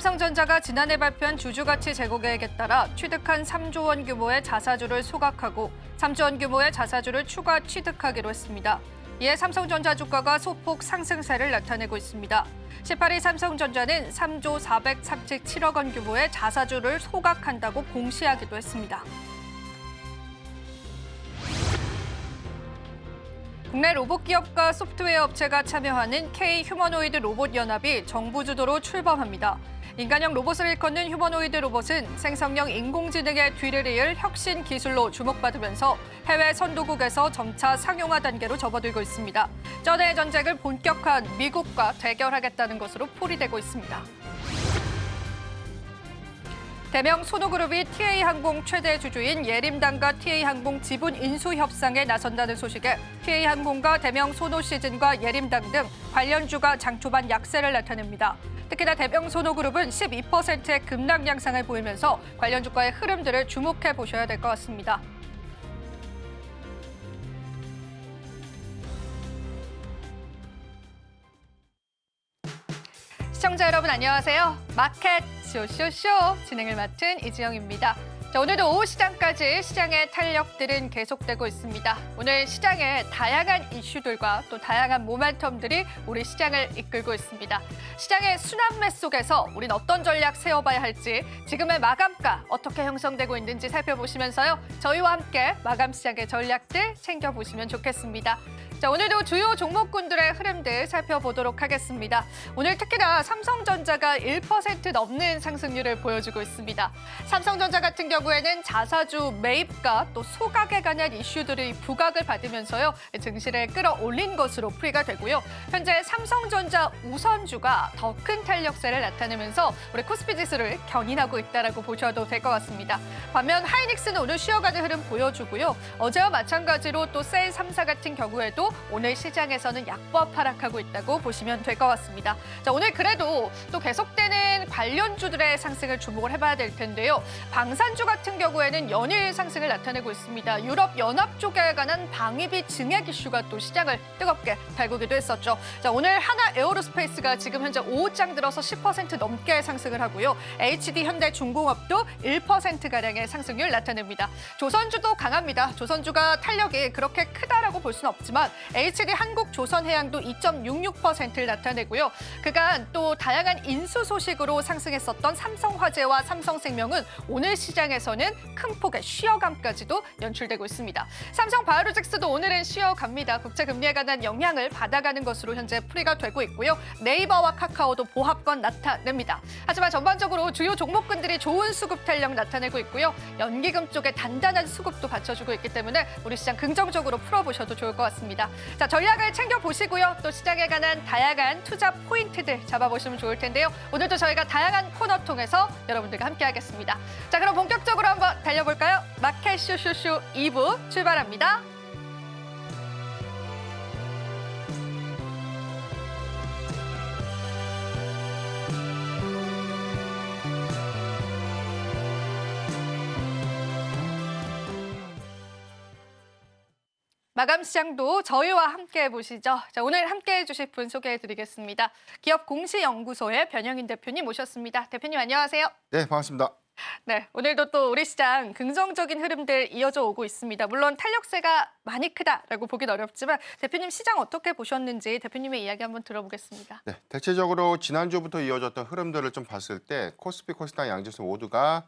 삼성전자가 지난해 발표한 주주가치 재고계획에 따라 취득한 3조 원 규모의 자사주를 소각하고 3조 원 규모의 자사주를 추가 취득하기로 했습니다. 이에 삼성전자 주가가 소폭 상승세를 나타내고 있습니다. 18일 삼성전자는 3조 437억 원 규모의 자사주를 소각한다고 공시하기도 했습니다. 국내 로봇 기업과 소프트웨어 업체가 참여하는 K-휴머노이드 로봇 연합이 정부 주도로 출범합니다. 인간형 로봇을 일컫는 휴머노이드 로봇은 생성형 인공지능의 뒤를 이을 혁신 기술로 주목받으면서 해외 선도국에서 점차 상용화 단계로 접어들고 있습니다. 전해의 전쟁을 본격화한 미국과 대결하겠다는 것으로 풀이되고 있습니다. 대명 소노그룹이 TA항공 최대 주주인 예림당과 TA항공 지분 인수 협상에 나선다는 소식에 TA항공과 대명 소노시즌과 예림당 등 관련주가 장 초반 약세를 나타냅니다. 특히나 대명 소노그룹은 12%의 급락 양상을 보이면서 관련 주가의 흐름들을 주목해 보셔야 될 것 같습니다. 시청자 여러분 안녕하세요. 마켓 쇼쇼쇼 진행을 맡은 이지영입니다. 자, 오늘도 오후 시장까지 시장의 탄력들은 계속되고 있습니다. 오늘 시장의 다양한 이슈들과 또 다양한 모멘텀들이 우리 시장을 이끌고 있습니다. 시장의 순환매 속에서 우린 어떤 전략 세워봐야 할지 지금의 마감가 어떻게 형성되고 있는지 살펴보시면서요. 저희와 함께 마감 시장의 전략들 챙겨보시면 좋겠습니다. 자, 오늘도 주요 종목군들의 흐름들 살펴보도록 하겠습니다. 오늘 특히나 삼성전자가 1% 넘는 상승률을 보여주고 있습니다. 삼성전자 같은 경우에는 자사주 매입과 또 소각에 관한 이슈들이 부각을 받으면서요. 증시를 끌어올린 것으로 풀이가 되고요. 현재 삼성전자 우선주가 더 큰 탄력세를 나타내면서 우리 코스피 지수를 견인하고 있다라고 보셔도 될 것 같습니다. 반면 하이닉스는 오늘 쉬어가는 흐름 보여주고요. 어제와 마찬가지로 또 셀 3사 같은 경우에도 오늘 시장에서는 약보합 하락하고 있다고 보시면 될 것 같습니다. 자, 오늘 그래도 또 계속되는 관련주들의 상승을 주목을 해봐야 될 텐데요. 방산주 같은 경우에는 연일 상승을 나타내고 있습니다. 유럽 연합 쪽에 관한 방위비 증액 이슈가 또 시장을 뜨겁게 달구기도 했었죠. 자, 오늘 하나 에어로스페이스가 지금 현재 5장 들어서 10% 넘게 상승을 하고요. HD 현대중공업도 1%가량의 상승률 나타냅니다. 조선주도 강합니다. 조선주가 탄력이 그렇게 크다라고 볼 수는 없지만 HD 한국조선해양도 2.66%를 나타내고요. 그간 또 다양한 인수 소식으로 상승했었던 삼성화재와 삼성생명은 오늘 시장에서는 큰 폭의 쉬어감까지도 연출되고 있습니다. 삼성바이오로직스도 오늘은 쉬어갑니다. 국제금리에 관한 영향을 받아가는 것으로 현재 풀이가 되고 있고요. 네이버와 카카오도 보합권 나타냅니다. 하지만 전반적으로 주요 종목군들이 좋은 수급 탄력 나타내고 있고요. 연기금 쪽에 단단한 수급도 받쳐주고 있기 때문에 우리 시장 긍정적으로 풀어보셔도 좋을 것 같습니다. 자, 전략을 챙겨보시고요. 또 시장에 관한 다양한 투자 포인트들 잡아보시면 좋을 텐데요. 오늘도 저희가 다양한 코너 통해서 여러분들과 함께하겠습니다. 자, 그럼 본격적으로 한번 달려볼까요? 마켓 쇼쇼쇼 2부 출발합니다. 마감 시장도 저희와 함께 해보시죠. 자, 오늘 함께 해주실 분 소개해드리겠습니다. 기업 공시연구소의 변영인 대표님 모셨습니다. 대표님 안녕하세요. 네, 반갑습니다. 네, 오늘도 또 우리 시장 긍정적인 흐름들 이어져 오고 있습니다. 물론 탄력세가 많이 크다라고 보긴 어렵지만 대표님 시장 어떻게 보셨는지 대표님의 이야기 한번 들어보겠습니다. 네, 대체적으로 지난주부터 이어졌던 흐름들을 좀 봤을 때 코스피, 코스닥 양지수 모두가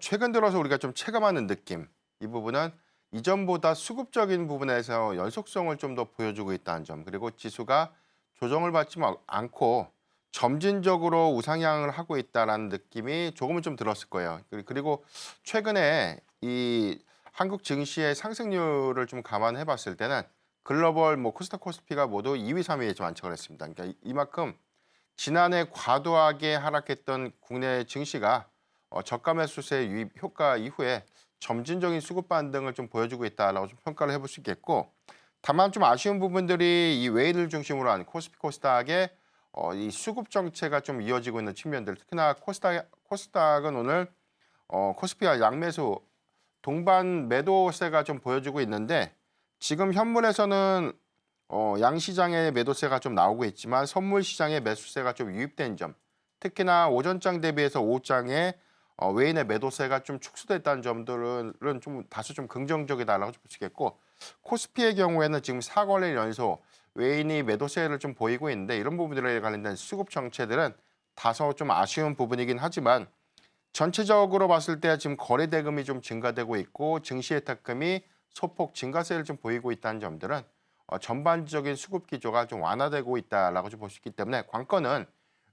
최근 들어서 우리가 좀 체감하는 느낌, 이 부분은 이전보다 수급적인 부분에서 연속성을 좀 더 보여주고 있다는 점, 그리고 지수가 조정을 받지 않고 점진적으로 우상향을 하고 있다는 느낌이 조금은 좀 들었을 거예요. 그리고 최근에 이 한국 증시의 상승률을 좀 감안해 봤을 때는 글로벌 코스닥 코스피가 모두 2위, 3위에 좀 안착을 했습니다. 그러니까 이만큼 지난해 과도하게 하락했던 국내 증시가 저가 매수세 유입 효과 이후에 점진적인 수급 반등을 좀 보여주고 있다라고 좀 평가를 해볼 수 있겠고, 다만 좀 아쉬운 부분들이 이 외일을 중심으로 한 코스피, 코스닥의 이 수급 정체가 좀 이어지고 있는 측면들, 특히나 코스닥은 오늘 코스피가 양매수 동반 매도세가 좀 보여주고 있는데, 지금 현물에서는 양시장의 매도세가 좀 나오고 있지만 선물 시장의 매수세가 좀 유입된 점, 특히나 오전장 대비해서 오후장에 외인의 매도세가 좀 축소됐다는 점들은 좀 다소 좀 긍정적이다라고 볼 수 있겠고, 코스피의 경우에는 지금 4거래일 연속 외인이 매도세를 좀 보이고 있는데, 이런 부분들에 관련된 수급 정체들은 다소 좀 아쉬운 부분이긴 하지만, 전체적으로 봤을 때 지금 거래 대금이 좀 증가되고 있고 증시 예탁금이 소폭 증가세를 좀 보이고 있다는 점들은 전반적인 수급 기조가 좀 완화되고 있다라고 좀 볼 수 있기 때문에, 관건은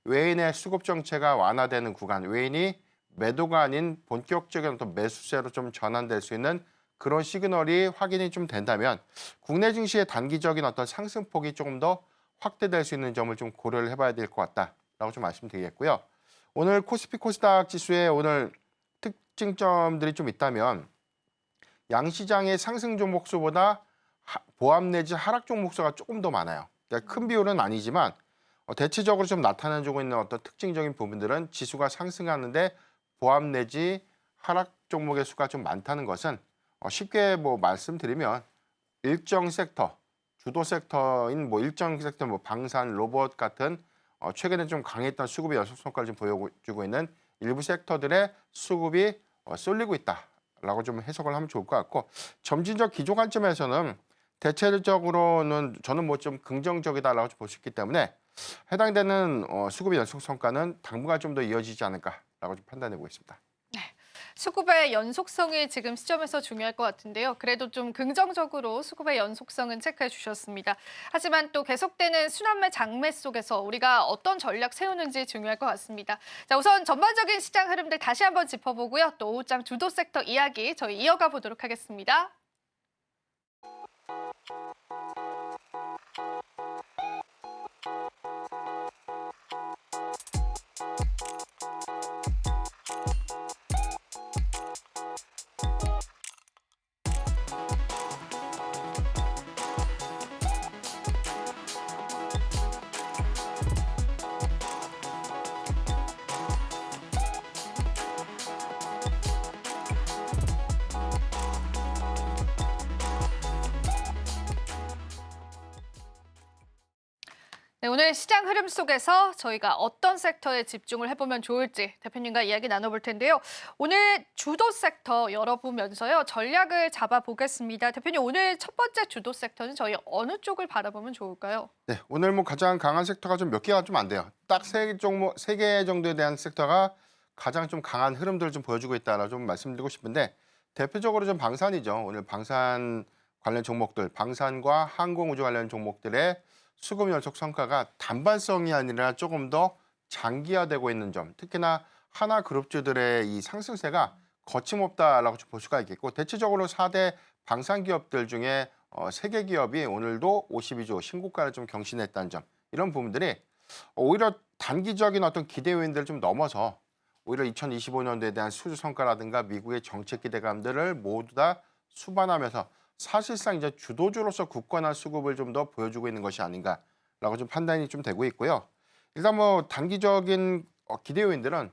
외인의 수급 정체가 완화되는 구간, 외인이 매도가 아닌 본격적인 어떤 매수세로 좀 전환될 수 있는 그런 시그널이 확인이 좀 된다면, 국내 증시의 단기적인 어떤 상승폭이 조금 더 확대될 수 있는 점을 좀 고려를 해봐야 될 것 같다라고 좀 말씀드리겠고요. 오늘 코스피 코스닥 지수의 오늘 특징점들이 좀 있다면, 양시장의 상승 종목 수보다 보합 내지 하락 종목 수가 조금 더 많아요. 그러니까 큰 비율은 아니지만 대체적으로 좀 나타나고 있는 어떤 특징적인 부분들은, 지수가 상승하는데 보합 내지 하락 종목의 수가 좀 많다는 것은 쉽게 뭐 말씀드리면, 일정 섹터, 주도 섹터인 뭐 일정 섹터, 뭐 방산, 로봇 같은 최근에 좀 강했던 수급의 연속 성과를 좀 보여주고 있는 일부 섹터들의 수급이 쏠리고 있다라고 좀 해석을 하면 좋을 것 같고, 점진적 기조 관점에서는 대체적으로는 저는 뭐 좀 긍정적이다라고 볼 수 있기 때문에, 해당되는 수급의 연속 성과는 당분간 좀 더 이어지지 않을까라고 좀 판단해 보겠습니다. 수급의 연속성이 지금 시점에서 중요할 것 같은데요. 그래도 좀 긍정적으로 수급의 연속성은 체크해 주셨습니다. 하지만 또 계속되는 순환매 장매 속에서 우리가 어떤 전략 세우는지 중요할 것 같습니다. 자, 우선 전반적인 시장 흐름들 다시 한번 짚어보고요. 또 오후장 주도 섹터 이야기 저희 이어가 보도록 하겠습니다. 네, 오늘 시장 흐름 속에서 저희가 어떤 섹터에 집중을 해보면 좋을지 대표님과 이야기 나눠볼 텐데요. 오늘 주도 섹터 열어보면서요, 전략을 잡아보겠습니다. 대표님, 오늘 첫 번째 주도 섹터는 저희 어느 쪽을 바라보면 좋을까요? 네, 오늘 뭐 가장 강한 섹터가 좀 몇 개가 좀 안 돼요. 딱 세 종목, 3개 정도에 대한 섹터가 가장 좀 강한 흐름들을 좀 보여주고 있다라고 좀 말씀드리고 싶은데, 대표적으로 좀 방산이죠. 오늘 방산 관련 종목들, 방산과 항공우주 관련 종목들의 수급 연속 성과가 단발성이 아니라 조금 더 장기화되고 있는 점, 특히나 하나그룹주들의 이 상승세가 거침없다라고 볼 수가 있겠고, 대체적으로 4대 방산 기업들 중에 3개 기업이 오늘도 52조 신고가를 좀 경신했다는 점, 이런 부분들이 오히려 단기적인 어떤 기대 요인들을 좀 넘어서 오히려 2025년도에 대한 수주 성과라든가 미국의 정책 기대감들을 모두 다 수반하면서 사실상 이제 주도주로서 굳건한 수급을 좀 더 보여주고 있는 것이 아닌가라고 좀 판단이 좀 되고 있고요. 일단 뭐 단기적인 기대 요인들은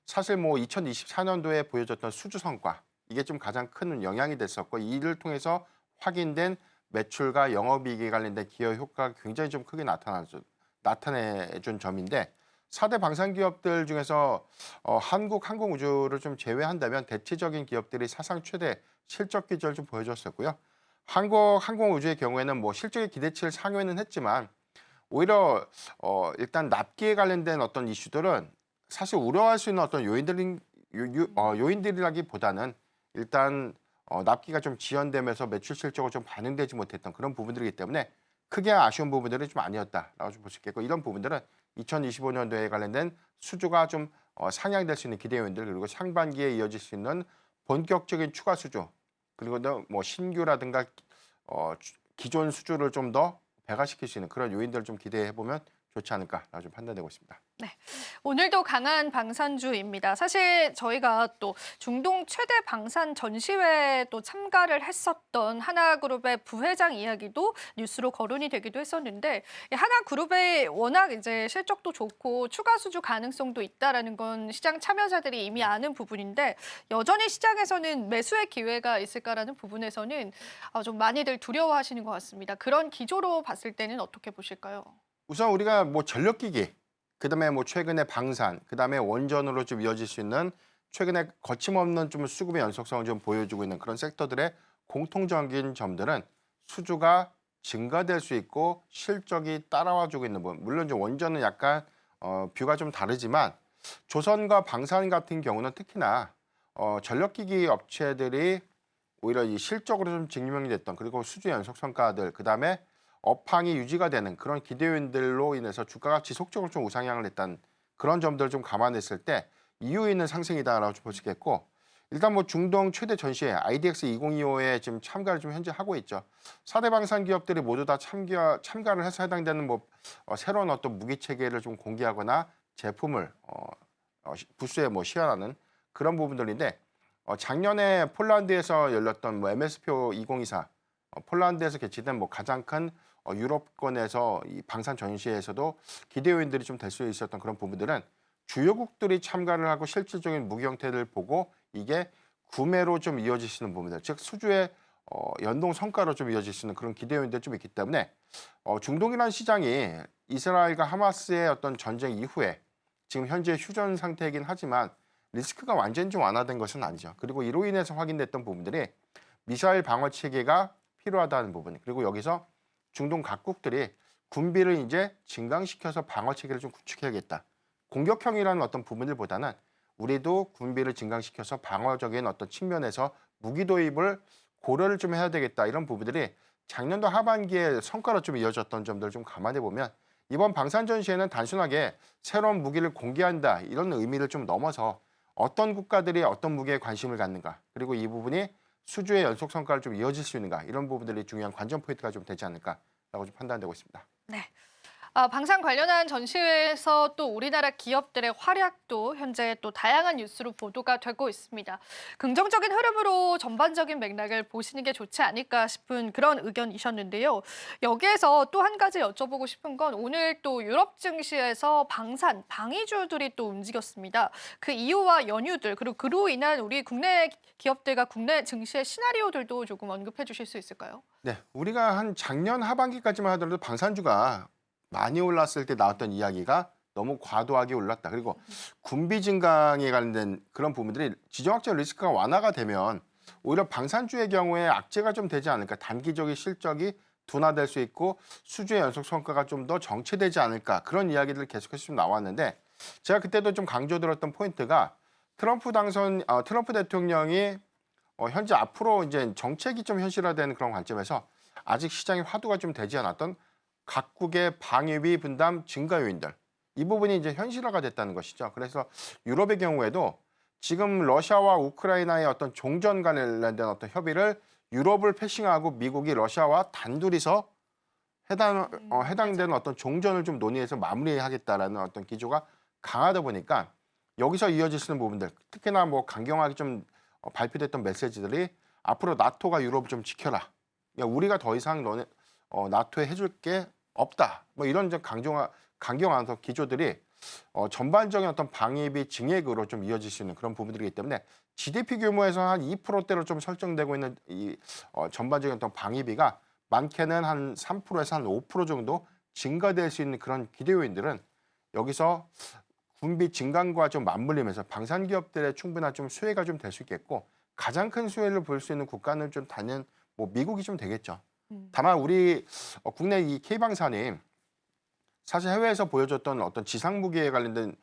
사실 뭐 2024년도에 보여줬던 수주 성과, 이게 좀 가장 큰 영향이 됐었고, 이를 통해서 확인된 매출과 영업이익에 관련된 기여 효과가 굉장히 좀 크게 나타내준 점인데, 4대 방산 기업들 중에서 한국 항공우주를 좀 제외한다면 대체적인 기업들이 사상 최대 실적 기조를 좀 보여줬었고요. 한국 항공우주의 경우에는 뭐 실적의 기대치를 상회는 했지만, 오히려 일단 납기에 관련된 어떤 이슈들은 사실 우려할 수 있는 어떤 요인들이라기보다는 일단 납기가 좀 지연되면서 매출 실적으로 좀 반영되지 못했던 그런 부분들이기 때문에 크게 아쉬운 부분들이 좀 아니었다라고 좀 볼 수 있겠고, 이런 부분들은 2025년도에 관련된 수주가 좀 상향될 수 있는 기대 요인들, 그리고 상반기에 이어질 수 있는 본격적인 추가 수주, 그리고 또 뭐 신규라든가 기존 수주를 좀 더 배가시킬 수 있는 그런 요인들을 좀 기대해 보면 좋지 않을까라고 좀 판단되고 있습니다. 네, 오늘도 강한 방산주입니다. 사실 저희가 또 중동 최대 방산 전시회에 또 참가를 했었던 하나그룹의 부회장 이야기도 뉴스로 거론이 되기도 했었는데, 이 하나그룹의 워낙 이제 실적도 좋고 추가 수주 가능성도 있다라는 건 시장 참여자들이 이미 아는 부분인데, 여전히 시장에서는 매수의 기회가 있을까라는 부분에서는 좀 많이들 두려워하시는 것 같습니다. 그런 기조로 봤을 때는 어떻게 보실까요? 우선 우리가 뭐 전력기기, 그다음에 뭐 최근에 방산, 그다음에 원전으로 좀 이어질 수 있는 최근에 거침없는 좀 수급의 연속성을 좀 보여주고 있는 그런 섹터들의 공통적인 점들은 수주가 증가될 수 있고 실적이 따라와주고 있는 부분. 물론 이제 원전은 약간 뷰가 좀 다르지만 조선과 방산 같은 경우는 특히나 전력기기 업체들이 오히려 이 실적으로 좀 증명이 됐던 그리고 수주 연속 성과들 그다음에 업황이 유지가 되는 그런 기대 요인들로 인해서 주가가 지속적으로 좀 우상향을 했다는 그런 점들을 좀 감안했을 때 이유 있는 상승이다라고 볼 수 있겠고 일단 뭐 중동 최대 전시회 IDX 2025에 지금 참가를 좀 현재 하고 있죠. 4대 방산 기업들이 모두 다 참가를 해서 해당되는 뭐 새로운 어떤 무기 체계를 좀 공개하거나 제품을 부스에 뭐 시연하는 그런 부분들인데 작년에 폴란드에서 열렸던 뭐 MS표 2024 폴란드에서 개최된 뭐 가장 큰 유럽권에서 이 방산 전시회에서도 기대 요인들이 좀 될 수 있었던 그런 부분들은 주요국들이 참가를 하고 실질적인 무기 형태를 보고 이게 구매로 좀 이어질 수 있는 부분들, 즉 수주의 연동 성과로 좀 이어질 수 있는 그런 기대 요인들이 좀 있기 때문에 중동이라는 시장이 이스라엘과 하마스의 어떤 전쟁 이후에 지금 현재 휴전 상태이긴 하지만 리스크가 완전히 좀 완화된 것은 아니죠. 그리고 이로 인해서 확인됐던 부분들이 미사일 방어 체계가 필요하다는 부분, 그리고 여기서 중동 각국들이 군비를 이제 증강시켜서 방어 체계를 좀 구축해야겠다. 공격형이라는 어떤 부분들보다는 우리도 군비를 증강시켜서 방어적인 어떤 측면에서 무기 도입을 고려를 좀 해야 되겠다. 이런 부분들이 작년도 하반기에 성과로 좀 이어졌던 점들을 좀 감안해 보면 이번 방산 전시회는 단순하게 새로운 무기를 공개한다 이런 의미를 좀 넘어서 어떤 국가들이 어떤 무기에 관심을 갖는가 그리고 이 부분이 수주의 연속 성과를 좀 이어질 수 있는가 이런 부분들이 중요한 관전 포인트가 좀 되지 않을까라고 좀 판단되고 있습니다. 네. 방산 관련한 전시회에서 또 우리나라 기업들의 활약도 현재 또 다양한 뉴스로 보도가 되고 있습니다. 긍정적인 흐름으로 전반적인 맥락을 보시는 게 좋지 않을까 싶은 그런 의견이셨는데요. 여기에서 또 한 가지 여쭤보고 싶은 건 오늘 또 유럽 증시에서 방산, 방위주들이 또 움직였습니다. 그 이유와 연유들 그리고 그로 인한 우리 국내 기업들과 국내 증시의 시나리오들도 조금 언급해 주실 수 있을까요? 네, 우리가 한 작년 하반기까지만 하더라도 방산주가 많이 올랐을 때 나왔던 이야기가 너무 과도하게 올랐다. 그리고 군비 증강에 관련된 그런 부분들이 지정학적 리스크가 완화가 되면 오히려 방산주의 경우에 악재가 좀 되지 않을까. 단기적인 실적이 둔화될 수 있고 수주의 연속 성과가 좀 더 정체되지 않을까. 그런 이야기들 계속해서 좀 나왔는데 제가 그때도 좀 강조드렸던 포인트가 트럼프 대통령이 현재 앞으로 이제 정책이 좀 현실화되는 그런 관점에서 아직 시장의 화두가 좀 되지 않았던 각국의 방위비 분담 증가 요인들 이 부분이 이제 현실화가 됐다는 것이죠. 그래서 유럽의 경우에도 지금 러시아와 우크라이나의 어떤 종전 관련된 어떤 협의를 유럽을 패싱하고 미국이 러시아와 단둘이서 해당되는 어떤 종전을 좀 논의해서 마무리하겠다라는 어떤 기조가 강하다 보니까 여기서 이어질 수 있는 부분들 특히나 뭐 강경하게 좀 발표됐던 메시지들이 앞으로 나토가 유럽을 좀 지켜라. 그러니까 우리가 더 이상 나토에 해줄 게 없다. 뭐 이런 좀 강경한 기조들이 전반적인 어떤 방위비 증액으로 좀 이어질 수 있는 그런 부분들이기 때문에 GDP 규모에서 한 2%대로 좀 설정되고 있는 이 전반적인 어떤 방위비가 많게는 한 3%에서 한 5% 정도 증가될 수 있는 그런 기대 요인들은 여기서 군비 증강과 좀 맞물리면서 방산 기업들의 충분한 좀 수혜가 좀 될 수 있겠고 가장 큰 수혜를 볼 수 있는 국가는 좀 단연 뭐 미국이 좀 되겠죠. 다만 우리 국내 이 K방산이 사실 해외에서 보여줬던 어떤 지상 무기에 관련된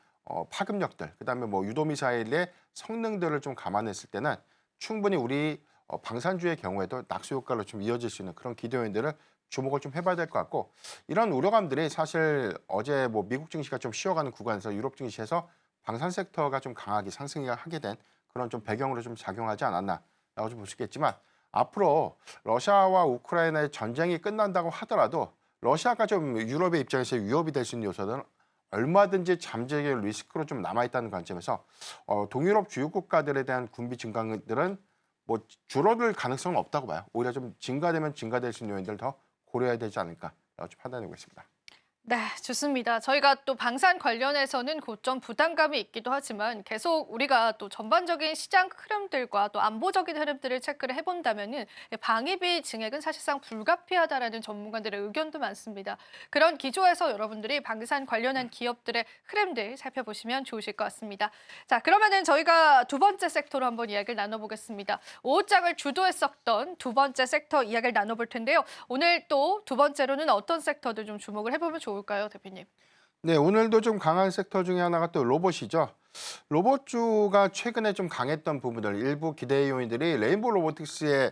파급력들, 그다음에 뭐 유도 미사일의 성능들을 좀 감안했을 때는 충분히 우리 방산주의 경우에도 낙수 효과로 좀 이어질 수 있는 그런 기대 요인들을 주목을 좀 해봐야 될 것 같고 이런 우려감들이 사실 어제 뭐 미국 증시가 좀 쉬어가는 구간에서 유럽 증시에서 방산 섹터가 좀 강하게 상승하게 된 그런 좀 배경으로 좀 작용하지 않았나라고 좀 볼 수 있겠지만 앞으로 러시아와 우크라이나의 전쟁이 끝난다고 하더라도 러시아가 좀 유럽의 입장에서 위협이 될 수 있는 요소들은 얼마든지 잠재적 리스크로 좀 남아있다는 관점에서 동유럽 주요 국가들에 대한 군비 증강들은 뭐 줄어들 가능성은 없다고 봐요. 오히려 좀 증가되면 증가될 수 있는 요인들을 더 고려해야 되지 않을까라고 좀 판단하고 있습니다. 네, 좋습니다. 저희가 또 방산 관련해서는 고점 부담감이 있기도 하지만 계속 우리가 또 전반적인 시장 흐름들과 또 안보적인 흐름들을 체크를 해본다면은 방위비 증액은 사실상 불가피하다라는 전문가들의 의견도 많습니다. 그런 기조에서 여러분들이 방산 관련한 기업들의 흐름들 살펴보시면 좋으실 것 같습니다. 자, 그러면은 저희가 두 번째 섹터로 한번 이야기를 나눠보겠습니다. 오후장을 주도했었던 두 번째 섹터 이야기를 나눠볼 텐데요. 오늘 또 두 번째로는 어떤 섹터들 좀 주목을 해보면 좋을까요, 대표님? 네, 오늘도 좀 강한 섹터 중에 하나가 또 로봇이죠. 로봇주가 최근에 좀 강했던 부분들, 일부 기대 요인들이 레인보우 로보틱스의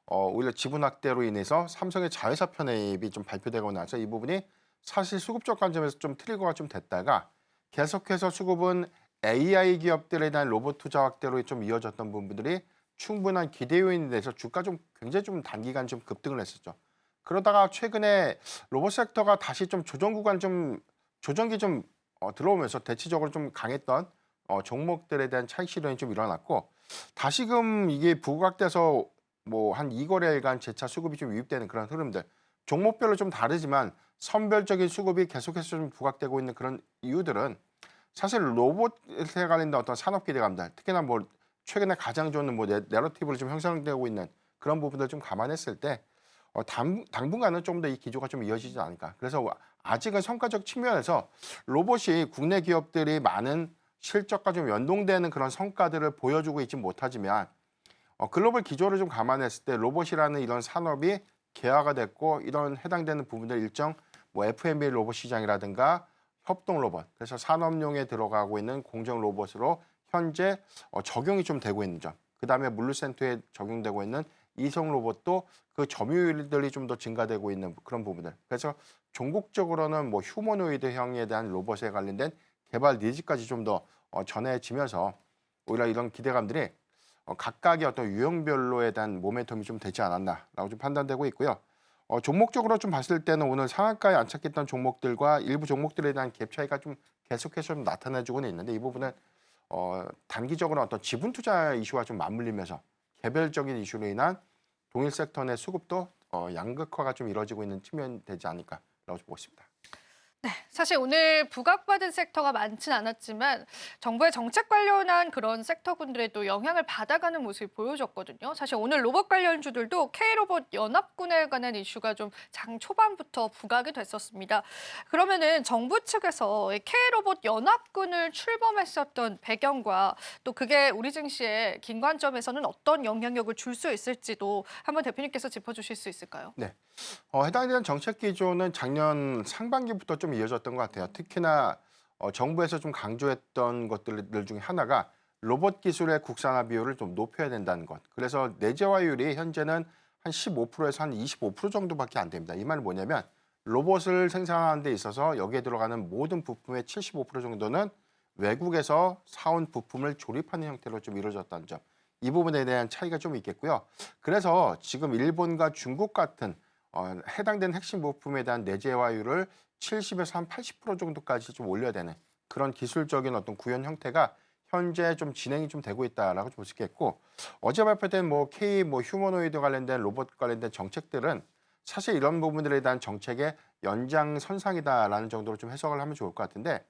오히려 지분 확대로 인해서 삼성의 자회사 편입이 좀 발표되고 나서 이 부분이 사실 수급적 관점에서 좀 트리거가 좀 됐다가 계속해서 수급은 AI 기업들에 대한 로봇 투자 확대로 좀 이어졌던 부분들이 충분한 기대 요인이 돼서 주가 좀 굉장히 좀 단기간 좀 급등을 했었죠. 그러다가 최근에 로봇 섹터가 다시 좀 조정 구간 좀 조정기 좀 들어오면서 대체적으로 좀 강했던 종목들에 대한 차익 실현이 좀 일어났고 다시금 이게 부각돼서 뭐 한 2거래일간 재차 수급이 좀 유입되는 그런 흐름들 종목별로 좀 다르지만 선별적인 수급이 계속해서 좀 부각되고 있는 그런 이유들은 사실 로봇에 관련된 어떤 산업 기대감들 특히나 뭐 최근에 가장 좋은 뭐 내러티브를 좀 형성되고 있는 그런 부분들 좀 감안했을 때 당분간은 좀 더 이 기조가 좀 이어지지 않을까. 그래서 아직은 성과적 측면에서 로봇이 국내 기업들이 많은 실적과 좀 연동되는 그런 성과들을 보여주고 있지 못하지만 글로벌 기조를 좀 감안했을 때 로봇이라는 이런 산업이 개화가 됐고 이런 해당되는 부분들 일정 뭐 F&B 로봇 시장이라든가 협동 로봇 그래서 산업용에 들어가고 있는 공정 로봇으로 현재 적용이 좀 되고 있는 점. 그다음에 물류센터에 적용되고 있는 이송 로봇도 그 점유율들이 좀 더 증가되고 있는 그런 부분들. 그래서 종국적으로는 뭐 휴머노이드형에 대한 로봇에 관련된 개발 니즈까지 좀 더 전해지면서 오히려 이런 기대감들이 각각의 어떤 유형별로에 대한 모멘텀이 좀 되지 않았나라고 좀 판단되고 있고요. 종목적으로 좀 봤을 때는 오늘 상한가에 안착했던 종목들과 일부 종목들에 대한 갭 차이가 좀 계속해서 좀 나타나주고는 있는데 이 부분은 단기적으로 어떤 지분 투자 이슈와 좀 맞물리면서 개별적인 이슈로 인한 동일 섹터 내 수급도 양극화가 좀 이루어지고 있는 측면이 되지 않을까라고 보고 있습니다. 네, 사실 오늘 부각받은 섹터가 많진 않았지만 정부의 정책 관련한 그런 섹터군들에도 영향을 받아가는 모습이 보여졌거든요. 사실 오늘 로봇 관련주들도 K로봇 연합군에 관한 이슈가 좀 장 초반부터 부각이 됐었습니다. 그러면은 정부 측에서 이 K로봇 연합군을 출범했었던 배경과 또 그게 우리 증시에 긴 관점에서는 어떤 영향력을 줄 수 있을지도 한번 대표님께서 짚어주실 수 있을까요? 네. 해당되는 정책 기조는 작년 상반기부터 좀 이어졌던 것 같아요. 특히나 정부에서 좀 강조했던 것들 중에 하나가 로봇 기술의 국산화 비율을 좀 높여야 된다는 것. 그래서 내재화율이 현재는 한 15%에서 한 25% 정도밖에 안 됩니다. 이 말은 뭐냐면 로봇을 생산하는 데 있어서 여기에 들어가는 모든 부품의 75% 정도는 외국에서 사온 부품을 조립하는 형태로 좀 이루어졌다는 점. 이 부분에 대한 차이가 좀 있겠고요. 그래서 지금 일본과 중국 같은 해당되는 핵심 부품에 대한 내재화율을 70에서 한 80% 정도까지 좀 올려야 되는 그런 기술적인 어떤 구현 형태가 현재 좀 진행이 좀 되고 있다라고 볼 수 있겠고 어제 발표된 뭐 K 뭐 휴머노이드 관련된 로봇 관련된 정책들은 사실 이런 부분들에 대한 정책의 연장선상이다라는 정도로 좀 해석을 하면 좋을 것 같은데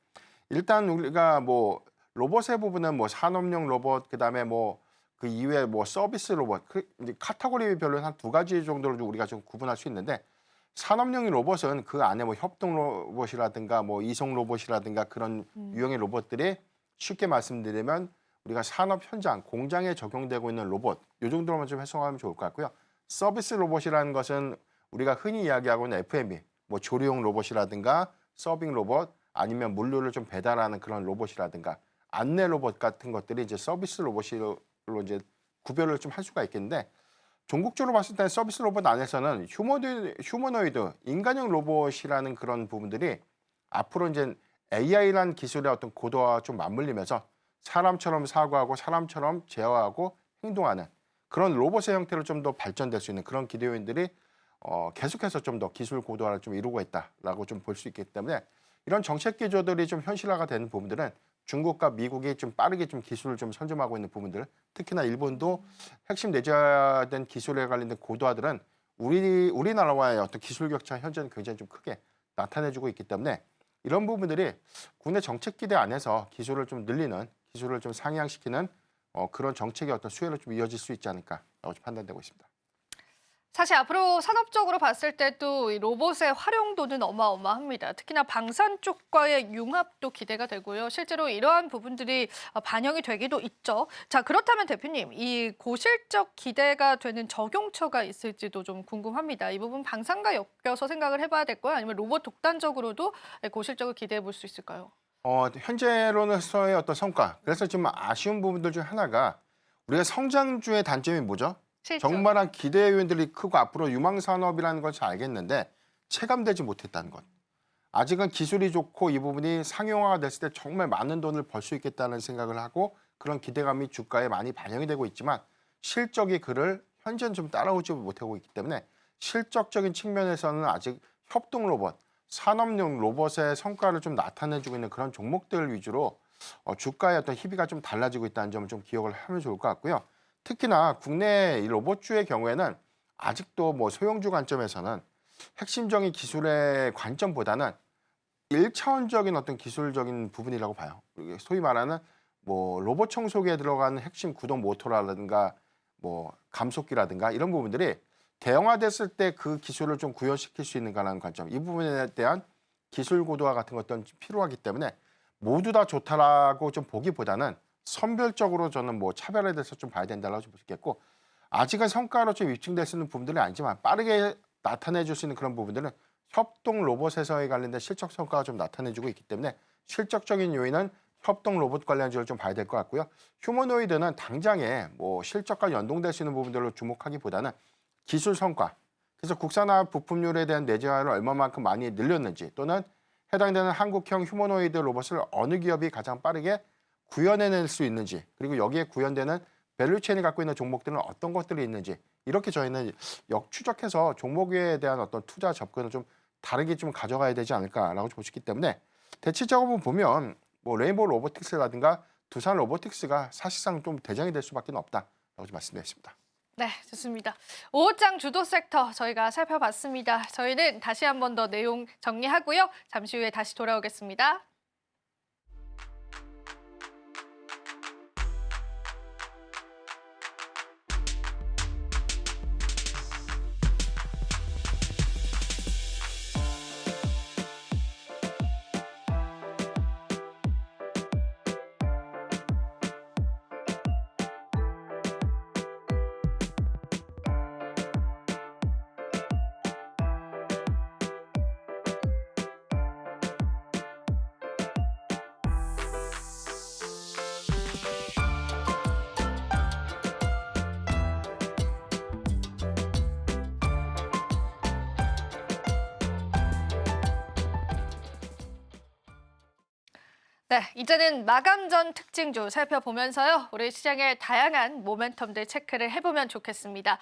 일단 우리가 뭐 로봇의 부분은 뭐 산업용 로봇 그다음에 뭐 그 이외에 뭐 서비스 로봇 그 이제 카테고리별로 한 두 가지 정도로 좀 우리가 좀 구분할 수 있는데 산업용 로봇은 그 안에 뭐 협동 로봇이라든가 뭐 이송 로봇이라든가 그런 유형의 로봇들이 쉽게 말씀드리면 우리가 산업 현장 공장에 적용되고 있는 로봇 이 정도로만 좀 해석하면 좋을 것 같고요. 서비스 로봇이라는 것은 우리가 흔히 이야기하고 있는 F&B 뭐 조리용 로봇이라든가 서빙 로봇 아니면 물류를 좀 배달하는 그런 로봇이라든가 안내 로봇 같은 것들이 이제 서비스 로봇으로 이제 구별을 좀 할 수가 있겠는데 종국적으로 봤을 때 서비스 로봇 안에서는 휴머노이드 인간형 로봇이라는 그런 부분들이 앞으로 이제 AI라는 기술의 어떤 고도화와 좀 맞물리면서 사람처럼 사고하고 사람처럼 제어하고 행동하는 그런 로봇의 형태로 좀 더 발전될 수 있는 그런 기대 요인들이 계속해서 좀 더 기술 고도화를 좀 이루고 있다라고 좀 볼 수 있기 때문에 이런 정책 기조들이 좀 현실화가 되는 부분들은 중국과 미국이 좀 빠르게 좀 기술을 좀 선점하고 있는 부분들, 특히나 일본도 핵심 내재화된 기술에 관련된 고도화들은 우리나라와의 어떤 기술 격차 현재는 굉장히 좀 크게 나타내주고 있기 때문에 이런 부분들이 국내 정책 기대 안에서 기술을 좀 늘리는, 기술을 좀 상향시키는 그런 정책의 어떤 수혜로 좀 이어질 수 있지 않을까라고 판단되고 있습니다. 사실 앞으로 산업적으로 봤을 때도 이 로봇의 활용도는 어마어마합니다. 특히나 방산 쪽과의 융합도 기대가 되고요. 실제로 이러한 부분들이 반영이 되기도 있죠. 자, 그렇다면 대표님, 이 고실적 기대가 되는 적용처가 있을지도 좀 궁금합니다. 이 부분 방산과 엮여서 생각을 해봐야 될까요? 아니면 로봇 독단적으로도 고실적을 기대해 볼 수 있을까요? 현재로서의 어떤 성과, 그래서 좀 아쉬운 부분들 중 하나가 우리가 성장주의 단점이 뭐죠? 실적. 정말한 기대 요인들이 크고 앞으로 유망 산업이라는 것을 알겠는데 체감되지 못했다는 것. 아직은 기술이 좋고 이 부분이 상용화가 됐을 때 정말 많은 돈을 벌 수 있겠다는 생각을 하고 그런 기대감이 주가에 많이 반영이 되고 있지만 실적이 그를 현재는 좀 따라오지 못하고 있기 때문에 실적적인 측면에서는 아직 협동 로봇, 산업용 로봇의 성과를 좀 나타내주고 있는 그런 종목들 위주로 주가의 어떤 희비가 좀 달라지고 있다는 점을 좀 기억을 하면 좋을 것 같고요. 특히나 국내 이 로봇주의 경우에는 아직도 뭐 소형주 관점에서는 핵심적인 기술의 관점보다는 1차원적인 어떤 기술적인 부분이라고 봐요. 소위 말하는 뭐 로봇 청소기에 들어가는 핵심 구동 모터라든가 뭐 감속기라든가 이런 부분들이 대형화됐을 때 그 기술을 좀 구현시킬 수 있는가라는 관점. 이 부분에 대한 기술 고도화 같은 것들은 필요하기 때문에 모두 다 좋다라고 좀 보기보다는 선별적으로 저는 뭐 차별에 대해서 좀 봐야 된다고 좀 보겠고 아직은 성과로 좀 입증될 수 있는 부분들이 아니지만 빠르게 나타내 줄 수 있는 그런 부분들은 협동 로봇에서의 관련된 실적 성과가 좀 나타내주고 있기 때문에 실적적인 요인은 협동 로봇 관련주를 좀 봐야 될 것 같고요. 휴머노이드는 당장에 뭐 실적과 연동될 수 있는 부분들로 주목하기보다는 기술 성과, 그래서 국산화 부품률에 대한 내재화를 얼마만큼 많이 늘렸는지 또는 해당되는 한국형 휴머노이드 로봇을 어느 기업이 가장 빠르게 구현해낼 수 있는지 그리고 여기에 구현되는 밸류체인이 갖고 있는 종목들은 어떤 것들이 있는지 이렇게 저희는 역추적해서 종목에 대한 어떤 투자 접근을 좀 다르게 좀 가져가야 되지 않을까라고 볼 수 있기 때문에 대체적으로 보면 뭐 레인보우 로보틱스라든가 두산 로보틱스가 사실상 좀 대장이 될 수밖에 없다라고 좀 말씀드렸습니다. 네, 좋습니다. 5장 주도 섹터 저희가 살펴봤습니다. 저희는 다시 한 번 더 내용 정리하고요. 잠시 후에 다시 돌아오겠습니다. 네, 이제는 마감 전 특징주 살펴보면서요. 우리 시장의 다양한 모멘텀들 체크를 해보면 좋겠습니다.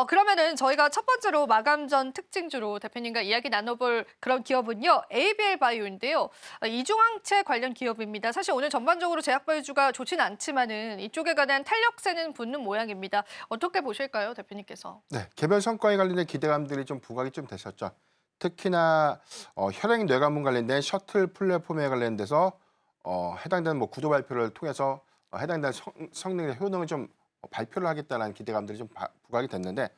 그러면은 저희가 첫 번째로 마감 전 특징주로 대표님과 이야기 나눠볼 그런 기업은요. ABL 바이오인데요. 이중항체 관련 기업입니다. 사실 오늘 전반적으로 제약바이오주가 좋지는 않지만은 이쪽에 관한 탄력세는 붙는 모양입니다. 어떻게 보실까요, 대표님께서? 네, 개별 성과에 관련된 기대감들이 좀 부각이 좀 됐었죠. 특히나 혈액 뇌관문 관련된 셔틀 플랫폼에 관련돼서 해당되는 뭐 구조 발표를 통해서 해당되는 성능의 효능을 좀 발표를 하겠다는 기대감들이 좀 부각이 됐는데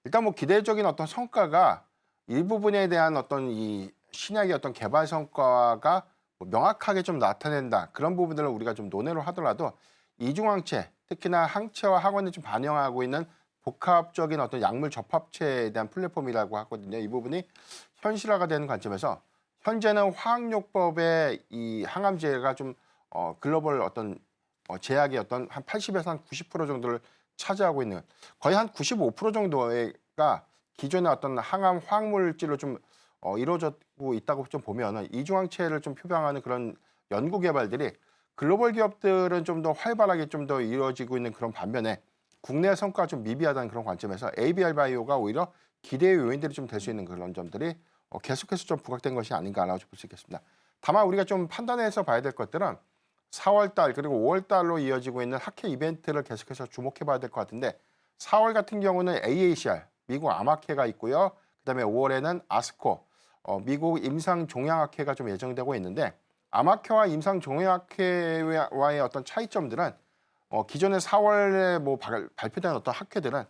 일단 뭐 기대적인 어떤 성과가 일부분에 대한 어떤 이 신약의 어떤 개발 성과가 뭐 명확하게 좀 나타낸다 그런 부분들을 우리가 좀 논의를 하더라도 이중항체 특히나 항체와 항원이 좀 반영하고 있는 복합적인 어떤 약물 접합체에 대한 플랫폼이라고 하거든요. 이 부분이 현실화가 되는 관점에서 현재는 화학요법의 이 항암제가 좀 글로벌 어떤 제약의 어떤 한 80에서 한 90% 정도를 차지하고 있는 거의 한 95% 정도가 기존의 어떤 항암 화학물질로 좀 이루어지고 있다고 좀 보면은 이중항체를 좀 표방하는 그런 연구 개발들이 글로벌 기업들은 좀 더 활발하게 좀 더 이루어지고 있는 그런 반면에 국내 성과가 좀 미비하다는 그런 관점에서 ABR 바이오가 오히려 기대의 요인들이 좀 될 수 있는 그런 점들이 계속해서 좀 부각된 것이 아닌가라고 볼 수 있겠습니다. 다만 우리가 좀 판단해서 봐야 될 것들은 4월 달 그리고 5월 달로 이어지고 있는 학회 이벤트를 계속해서 주목해 봐야 될 것 같은데 4월 같은 경우는 AACR, 미국 암학회가 있고요. 그다음에 5월에는 아스코, 미국 임상종양학회가 좀 예정되고 있는데 암학회와 임상종양학회와의 어떤 차이점들은 기존에 4월에 뭐 발표된 어떤 학회들은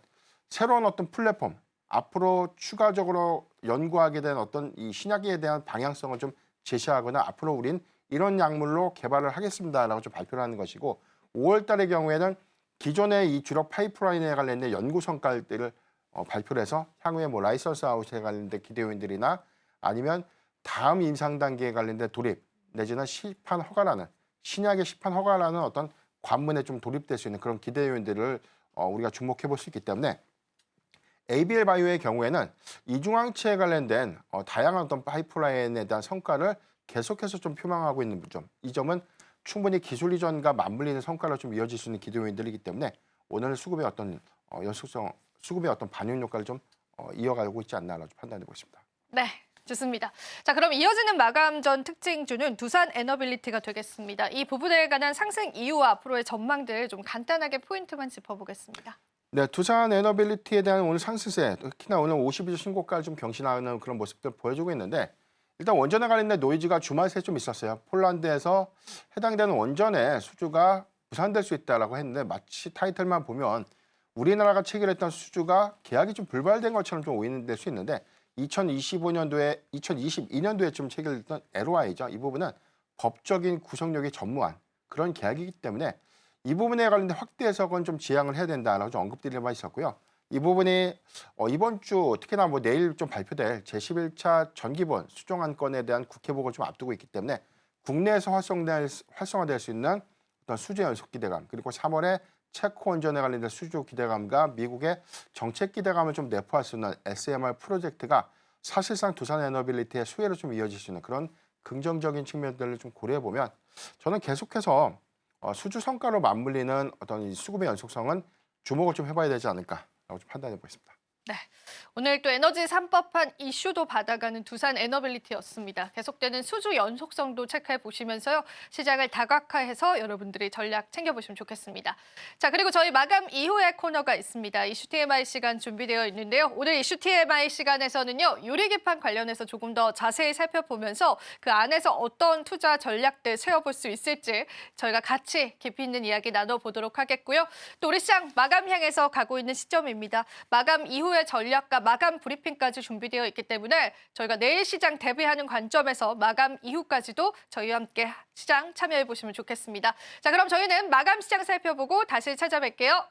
새로운 어떤 플랫폼, 앞으로 추가적으로 연구하게 된 어떤 이 신약에 대한 방향성을 좀 제시하거나 앞으로 우린 이런 약물로 개발을 하겠습니다라고 좀 발표를 하는 것이고 5월 달의 경우에는 기존의 이 주력 파이프라인에 관련된 연구 성과들을 발표를 해서 향후에 뭐 라이선스 아웃에 관련된 기대 요인들이나 아니면 다음 임상 단계에 관련된 돌입 내지는 시판 허가라는 신약의 시판 허가라는 어떤 관문에 좀 돌입될 수 있는 그런 기대 요인들을 우리가 주목해 볼 수 있기 때문에 ABL 바이오의 경우에는 이중항체에 관련된 다양한 어떤 파이프라인에 대한 성과를 계속해서 좀 표명하고 있는 점. 이 점은 충분히 기술 이전과 맞물리는 성과로 좀 이어질 수 있는 기대 요인들이기 때문에 오늘 수급의 어떤 연속성, 수급의 어떤 반영 효과를 좀 이어가고 있지 않나라고 판단해 보겠습니다. 네. 좋습니다. 자, 그럼 이어지는 마감 전 특징주는 두산 에너빌리티가 되겠습니다. 이 부분에 관한 상승 이유와 앞으로의 전망들 좀 간단하게 포인트만 짚어보겠습니다. 네, 두산 에너빌리티에 대한 오늘 상승세, 특히나 오늘 52주 신고가를 좀 경신하는 그런 모습들 보여주고 있는데 일단 원전에 관련된 노이즈가 주말 새 좀 있었어요. 폴란드에서 해당되는 원전의 수주가 무산될 수 있다라고 했는데 마치 타이틀만 보면 우리나라가 체결했던 수주가 계약이 좀 불발된 것처럼 좀 오인될 수 있는데 2022년도에 좀 체결됐던 LOI죠. 이 부분은 법적인 구속력이 전무한 그런 계약이기 때문에 이 부분에 관련된 확대 해석은 좀 지양을 해야 된다라고 좀 언급드릴 바 있었고요. 이 부분이 이번 주 특히나 뭐 내일 좀 발표될 제11차 전기본 수정안건에 대한 국회 보고를 좀 앞두고 있기 때문에 국내에서 활성화될 수 있는 어떤 수주 연속 기대감 그리고 3월에 체코 원전에 관련된 수주 기대감과 미국의 정책 기대감을 좀 내포할 수 있는 SMR 프로젝트가 사실상 두산 에너빌리티의 수혜로 좀 이어질 수 있는 그런 긍정적인 측면들을 좀 고려해 보면 저는 계속해서 수주 성과로 맞물리는 어떤 이 수급의 연속성은 주목을 좀 해봐야 되지 않을까라고 좀 판단해 보겠습니다. 네, 오늘 또 에너지 3법한 이슈도 받아가는 두산 에너빌리티였습니다. 계속되는 수주 연속성도 체크해 보시면서요. 시장을 다각화해서 여러분들이 전략 챙겨보시면 좋겠습니다. 자, 그리고 저희 마감 이후의 코너가 있습니다. 이슈 TMI 시간 준비되어 있는데요. 오늘 이슈 TMI 시간에서는요. 유리기판 관련해서 조금 더 자세히 살펴보면서 그 안에서 어떤 투자 전략들 세워볼 수 있을지 저희가 같이 깊이 있는 이야기 나눠보도록 하겠고요. 또 우리 시장 마감 향해서 가고 있는 시점입니다. 마감 이후의 전략과 마감 브리핑까지 준비되어 있기 때문에 저희가 내일 시장 대비하는 관점에서 마감 이후까지도 저희와 함께 시장 참여해 보시면 좋겠습니다. 자, 그럼 저희는 마감 시장 살펴보고 다시 찾아뵐게요.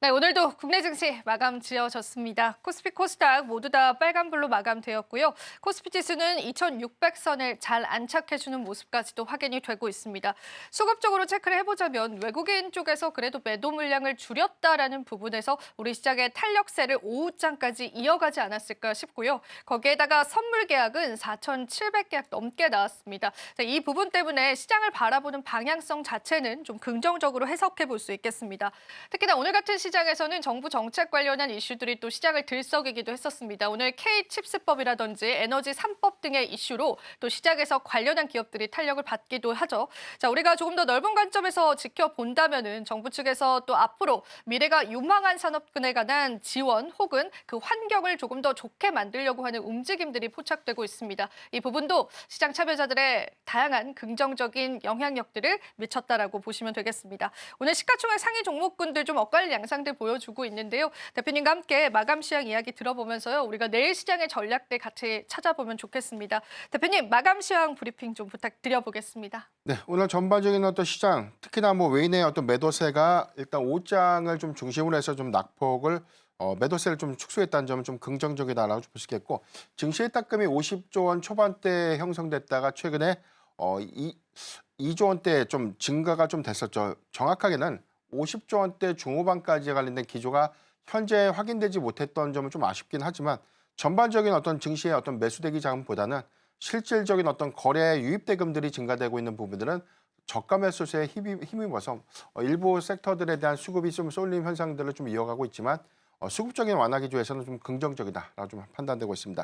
네, 오늘도 국내 증시 마감 지어졌습니다. 코스피, 코스닥 모두 다 빨간불로 마감되었고요. 코스피 지수는 2,600선을 잘 안착해주는 모습까지도 확인이 되고 있습니다. 수급적으로 체크를 해보자면 외국인 쪽에서 그래도 매도 물량을 줄였다라는 부분에서 우리 시장의 탄력세를 오후장까지 이어가지 않았을까 싶고요. 거기에다가 선물 계약은 4,700계약 넘게 나왔습니다. 자, 이 부분 때문에 시장을 바라보는 방향성 자체는 좀 긍정적으로 해석해 볼 수 있겠습니다. 특히나 오늘 같은 시장에서는 정부 정책 관련한 이슈들이 또 시장을 들썩이기도 했었습니다. 오늘 K칩스법이라든지 에너지 3법 등의 이슈로 또 시장에서 관련한 기업들이 탄력을 받기도 하죠. 자, 우리가 조금 더 넓은 관점에서 지켜본다면은 정부 측에서 또 앞으로 미래가 유망한 산업군에 관한 지원 혹은 그 환경을 조금 더 좋게 만들려고 하는 움직임들이 포착되고 있습니다. 이 부분도 시장 참여자들의 다양한 긍정적인 영향력들을 미쳤다라고 보시면 되겠습니다. 오늘 시가총액 상위 종목군들 좀 엇갈린 양상들 보여주고 있는데요. 대표님과 함께 마감 시황 이야기 들어보면서요. 우리가 내일 시장의 전략들 같이 찾아보면 좋겠습니다. 대표님, 마감 시황 브리핑 좀 부탁드려보겠습니다. 네, 오늘 전반적인 어떤 시장, 특히나 뭐 외인의 어떤 매도세가 일단 오장을 좀 중심으로 해서 좀 낙폭을 매도세를 좀 축소했다는 점은 좀 긍정적이다라고 볼 수 있겠고, 증시의 따금이 50조 원 초반대에 형성됐다가 최근에 2조 원대 좀 증가가 좀 됐었죠. 정확하게는 50조 원대 중후반까지 관련된 기조가 현재 확인되지 못했던 점은 좀 아쉽긴 하지만 전반적인 어떤 증시의 어떤 매수대기 자금보다는 실질적인 어떤 거래 유입 대금들이 증가되고 있는 부분들은 저가 매수세에 힘입어서 일부 섹터들에 대한 수급이 좀 쏠림 현상들을 좀 이어가고 있지만 수급적인 완화 기조에서는 좀 긍정적이다라고 좀 판단되고 있습니다.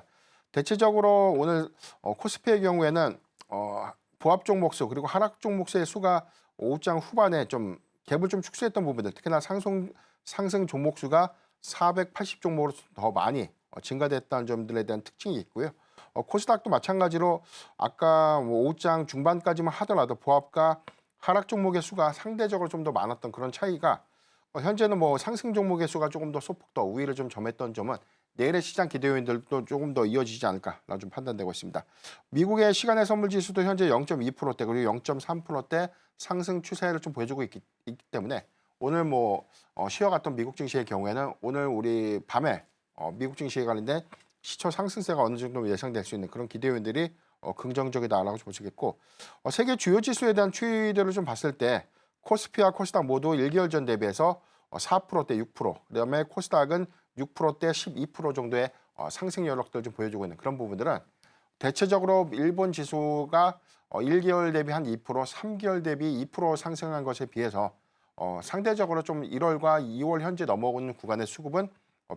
대체적으로 오늘 코스피의 경우에는 보합 종목수 그리고 하락 종목수의 수가 오후장 후반에 좀 갭을 좀 축소했던 부분들, 특히나 상승 종목수가 480 종목으로 더 많이 증가됐다는 점들에 대한 특징이 있고요. 코스닥도 마찬가지로 아까 뭐 오후장 중반까지만 하더라도 보합과 하락 종목의 수가 상대적으로 좀 더 많았던 그런 차이가 현재는 뭐 상승 종목의 수가 조금 더 소폭 더 우위를 좀 점했던 점은 내일의 시장 기대 요인들도 조금 더 이어지지 않을까라고 좀 판단되고 있습니다. 미국의 시간의 선물 지수도 현재 0.2%대 그리고 0.3%대 상승 추세를 좀 보여주고 있기 때문에 오늘 뭐 쉬어갔던 미국 증시의 경우에는 오늘 우리 밤에 미국 증시에 관련된 시초 상승세가 어느 정도 예상될 수 있는 그런 기대 요인들이 긍정적이다라고 볼 수 있겠고, 세계 주요 지수에 대한 추이들을 좀 봤을 때 코스피와 코스닥 모두 1개월 전 대비해서 4%대 6%, 그다음에 코스닥은 6%대 12% 정도의 상승 여력들을 좀 보여주고 있는 그런 부분들은 대체적으로 일본 지수가 1개월 대비 한 2%, 3개월 대비 2% 상승한 것에 비해서 상대적으로 좀 1월과 2월 현재 넘어오는 구간의 수급은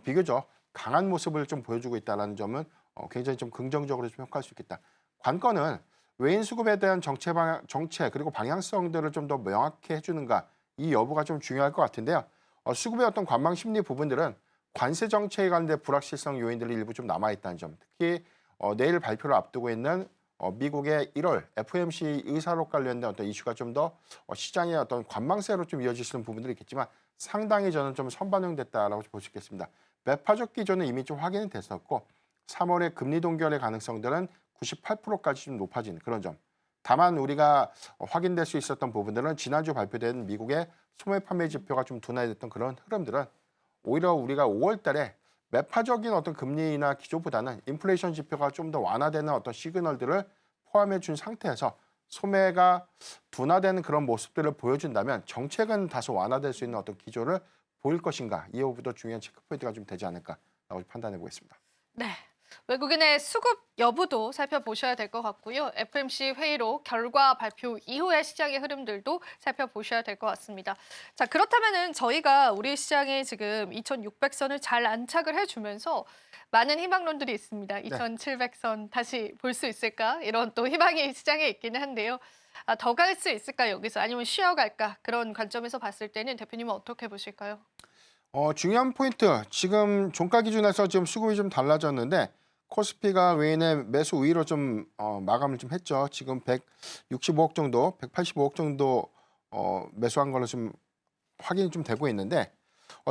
비교적 강한 모습을 좀 보여주고 있다는 점은 굉장히 좀 긍정적으로 좀 평가할 수 있겠다. 관건은 외인 수급에 대한 정책 그리고 방향성들을 좀 더 명확히 해주는가 이 여부가 좀 중요할 것 같은데요. 수급의 어떤 관망 심리 부분들은 관세 정책에 관련된 불확실성 요인들이 일부 좀 남아있다는 점, 특히 내일 발표를 앞두고 있는 미국의 1월 FOMC 의사록 관련된 어떤 이슈가 좀 더 시장의 어떤 관망세로 좀 이어질 수 있는 부분들이 있겠지만 상당히 저는 좀 선반영됐다라고 볼 수 있겠습니다. 매파적 기조는 이미 좀 확인이 됐었고 3월의 금리 동결의 가능성들은 98%까지 좀 높아진 그런 점. 다만 우리가 확인될 수 있었던 부분들은 지난주 발표된 미국의 소매 판매 지표가 좀 둔화됐던 그런 흐름들은 오히려 우리가 5월 달에 매파적인 어떤 금리나 기조보다는 인플레이션 지표가 좀 더 완화되는 어떤 시그널들을 포함해 준 상태에서 소매가 둔화되는 그런 모습들을 보여준다면 정책은 다소 완화될 수 있는 어떤 기조를 보일 것인가 이 여부도 중요한 체크포인트가 좀 되지 않을까라고 판단해 보겠습니다. 네. 외국인의 수급 여부도 살펴보셔야 될 것 같고요. FOMC 회의로 결과 발표 이후의 시장의 흐름들도 살펴보셔야 될 것 같습니다. 자, 그렇다면은 저희가 우리 시장에 지금 2,600선을 잘 안착을 해주면서 많은 희망론들이 있습니다. 2,700선 다시 볼 수 있을까? 이런 또 희망이 시장에 있기는 한데요. 더 갈 수 있을까 여기서 아니면 쉬어갈까? 그런 관점에서 봤을 때는 대표님은 어떻게 보실까요? 중요한 포인트, 지금 종가 기준에서 지금 수급이 좀 달라졌는데 코스피가 외인의 매수 우위로 좀 마감을 좀 했죠. 지금 165억 정도, 185억 정도 매수한 걸로 좀 확인이 좀 되고 있는데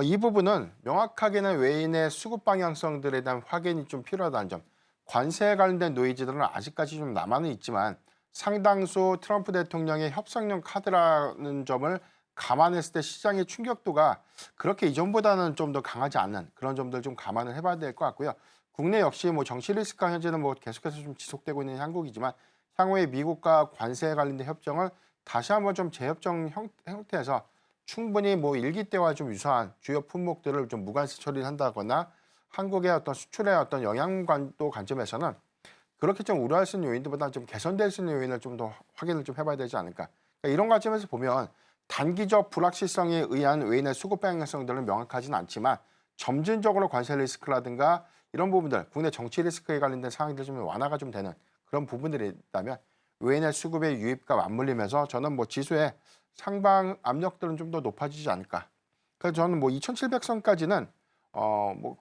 이 부분은 명확하게는 외인의 수급 방향성들에 대한 확인이 좀 필요하다는 점. 관세에 관련된 노이즈들은 아직까지 좀 남아는 있지만 상당수 트럼프 대통령의 협상용 카드라는 점을 감안했을 때 시장의 충격도가 그렇게 이전보다는 좀 더 강하지 않는 그런 점들 좀 감안을 해봐야 될 것 같고요. 국내 역시 뭐 정치 리스크가 현재는 뭐 계속해서 좀 지속되고 있는 한국이지만 향후에 미국과 관세에 관련된 협정을 다시 한번 좀 재협정 형태에서 충분히 뭐 일기 때와 좀 유사한 주요 품목들을 좀 무관세 처리를 한다거나 한국의 어떤 수출의 어떤 영향관도 관점에서는 그렇게 좀 우려할 수 있는 요인들보다 좀 개선될 수 있는 요인을 좀 더 확인을 좀 해봐야 되지 않을까. 그러니까 이런 관점에서 보면 단기적 불확실성에 의한 외인의 수급 방향성들은 명확하지는 않지만 점진적으로 관세 리스크라든가 이런 부분들, 국내 정치 리스크에 관련된 상황들이 좀 완화가 좀 되는 그런 부분들이 있다면 외인의 수급의 유입과 맞물리면서 저는 뭐 지수의 상방 압력들은 좀 더 높아지지 않을까. 그래서 저는 뭐 2,700선까지는 뭐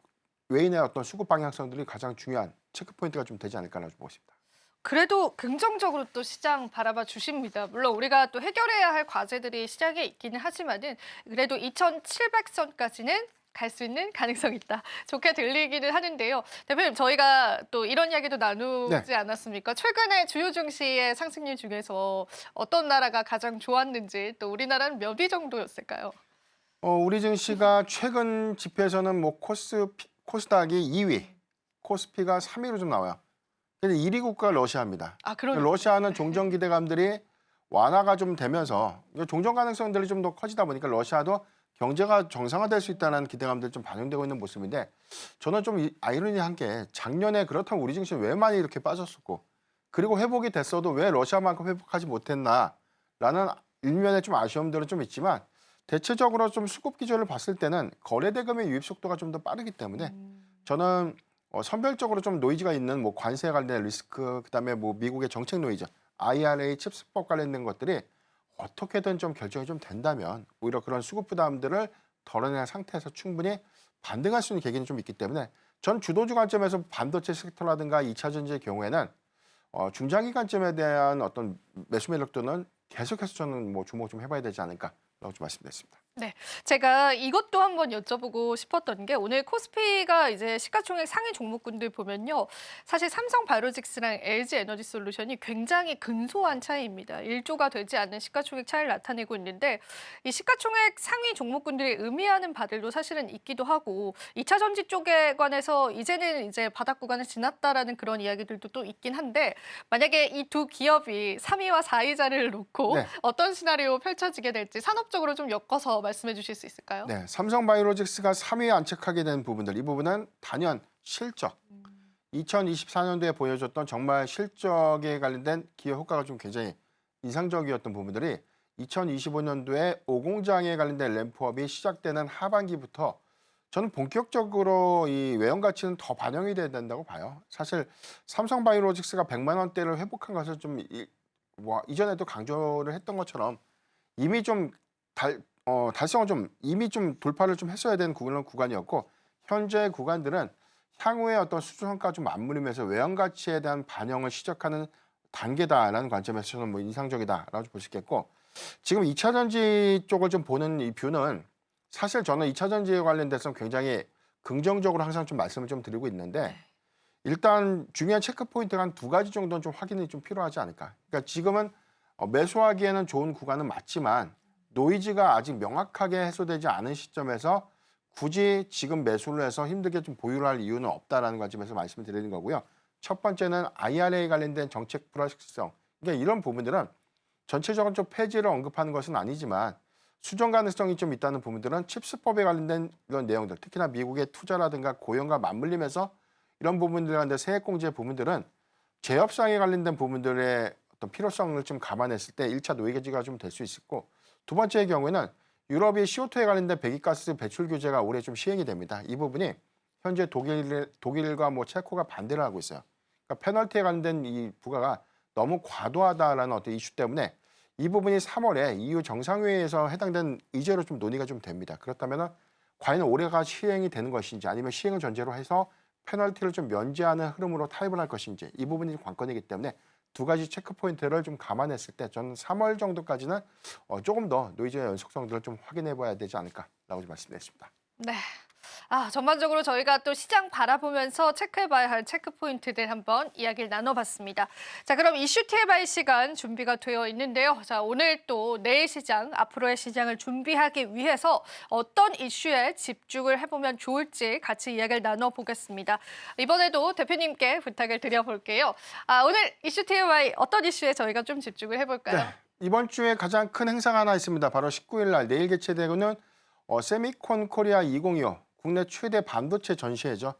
외인의 어떤 수급 방향성들이 가장 중요한 체크 포인트가 좀 되지 않을까라고 보고 있습니다. 그래도 긍정적으로 또 시장 바라봐 주십니다. 물론 우리가 또 해결해야 할 과제들이 시장에 있기는 하지만은 그래도 2,700선까지는 갈 수 있는 가능성이 있다. 좋게 들리기는 하는데요. 대표님, 저희가 또 이런 이야기도 나누지 네. 않았습니까? 최근에 주요 증시의 상승률 중에서 어떤 나라가 가장 좋았는지, 또 우리나라는 몇 위 정도였을까요? 우리 증시가 최근 집회에서는 뭐 코스닥이 2위, 코스피가 3위로 좀 나와요. 근데 1위 국가가 러시아입니다. 아, 그러니까. 러시아는 종전 기대감들이 완화가 좀 되면서 종전 가능성들이 좀 더 커지다 보니까 러시아도 경제가 정상화될 수 있다는 기대감들이 좀 반영되고 있는 모습인데 저는 좀 아이러니한 게 작년에 그렇다면 우리 증시는 왜 많이 이렇게 빠졌었고 그리고 회복이 됐어도 왜 러시아만큼 회복하지 못했나라는 일면의 좀 아쉬움들은 좀 있지만 대체적으로 좀 수급 기조를 봤을 때는 거래 대금의 유입 속도가 좀 더 빠르기 때문에 저는 선별적으로 좀 노이즈가 있는 뭐 관세 관련 리스크 그다음에 뭐 미국의 정책 노이즈, IRA 칩스법 관련된 것들이 어떻게든 좀 결정이 좀 된다면 오히려 그런 수급 부담들을 덜어낸 상태에서 충분히 반등할 수 있는 계기는 좀 있기 때문에 전 주도주 관점에서 반도체 섹터라든가 2차 전지의 경우에는 중장기 관점에 대한 어떤 매수 매력도는 계속해서 저는 뭐 주목 좀 해봐야 되지 않을까라고 좀 말씀드렸습니다. 네, 제가 이것도 한번 여쭤보고 싶었던 게 오늘 코스피가 이제 시가총액 상위 종목군들 보면요. 사실 삼성바이오로직스랑 LG에너지솔루션이 굉장히 근소한 차이입니다. 1조가 되지 않는 시가총액 차이를 나타내고 있는데 이 시가총액 상위 종목군들이 의미하는 바들도 사실은 있기도 하고 2차 전지 쪽에 관해서 이제는 이제 바닥 구간을 지났다라는 그런 이야기들도 또 있긴 한데 만약에 이 두 기업이 3위와 4위 자리를 놓고 네. 어떤 시나리오 펼쳐지게 될지 산업적으로 좀 엮어서 말씀해 주실 수 있을까요? 네, 삼성바이오로직스가 3위에 안착하게 된 부분들, 이 부분은 단연 실적, 2024년도에 보여줬던 정말 실적에 관련된 기업 효과가 좀 굉장히 인상적이었던 부분들이 2025년도에 오공장에 관련된 램프업이 시작되는 하반기부터 저는 본격적으로 이 외형 가치는 더 반영이 돼야 된다고 봐요. 사실 삼성바이오로직스가 100만 원대를 회복한 것을 좀 뭐 이전에도 강조를 했던 것처럼 이미 좀 달성을 좀 이미 좀 돌파를 좀 했어야 되는 구간이었고 현재 구간들은 향후의 어떤 수준 성과가 좀 맞물리면서 외형 가치에 대한 반영을 시작하는 단계다라는 관점에서 저는 뭐 인상적이다라고 볼 수 있겠고 지금 2차 전지 쪽을 좀 보는 이 뷰는 사실 저는 2차 전지에 관련돼서 굉장히 긍정적으로 항상 좀 말씀을 좀 드리고 있는데 일단 중요한 체크 포인트가 한 2가지 정도는 좀 확인이 좀 필요하지 않을까. 그러니까 지금은 매수하기에는 좋은 구간은 맞지만 노이즈가 아직 명확하게 해소되지 않은 시점에서 굳이 지금 매수를 해서 힘들게 좀 보유를 할 이유는 없다라는 관점에서 말씀을 드리는 거고요. 첫 번째는 IRA 관련된 정책 불확실성. 그러니까 이런 부분들은 전체적으로 좀 폐지를 언급하는 것은 아니지만 수정 가능성이 좀 있다는 부분들은 칩스법에 관련된 이런 내용들, 특히나 미국의 투자라든가 고용과 맞물리면서 이런 부분들에 관련된 세액공제 부분들은 재협상에 관련된 부분들의 어떤 필요성을 좀 감안했을 때 1차 노이즈가 좀 될 수 있고 두 번째의 경우에는 유럽이 CO2에 관련된 배기가스 배출 규제가 올해 좀 시행이 됩니다. 이 부분이 현재 독일과 뭐 체코가 반대를 하고 있어요. 그러니까 페널티에 관련된 이 부과가 너무 과도하다라는 어떤 이슈 때문에 이 부분이 3월에 EU 정상회의에서 해당된 의제로 좀 논의가 좀 됩니다. 그렇다면 과연 올해가 시행이 되는 것인지 아니면 시행을 전제로 해서 페널티를 좀 면제하는 흐름으로 타입을 할 것인지 이 부분이 관건이기 때문에 2가지 체크 포인트를 좀 감안했을 때 저는 3월 정도까지는 조금 더 노이즈의 연속성들을 좀 확인해 봐야 되지 않을까라고 좀 말씀드렸습니다. 네. 전반적으로 저희가 또 시장 바라보면서 체크해봐야 할 체크 포인트들 한번 이야기를 나눠봤습니다. 자, 그럼 이슈 TMI 시간 준비가 되어 있는데요. 자, 오늘 또 내일 시장, 앞으로의 시장을 준비하기 위해서 어떤 이슈에 집중을 해보면 좋을지 같이 이야기를 나눠보겠습니다. 이번에도 대표님께 부탁을 드려볼게요. 오늘 이슈 TMI 어떤 이슈에 저희가 좀 집중을 해볼까요? 네, 이번 주에 가장 큰 행사가 하나 있습니다. 바로 19일 날 내일 개최되고는 세미콘 코리아 2025 국내 최대 반도체 전시회죠.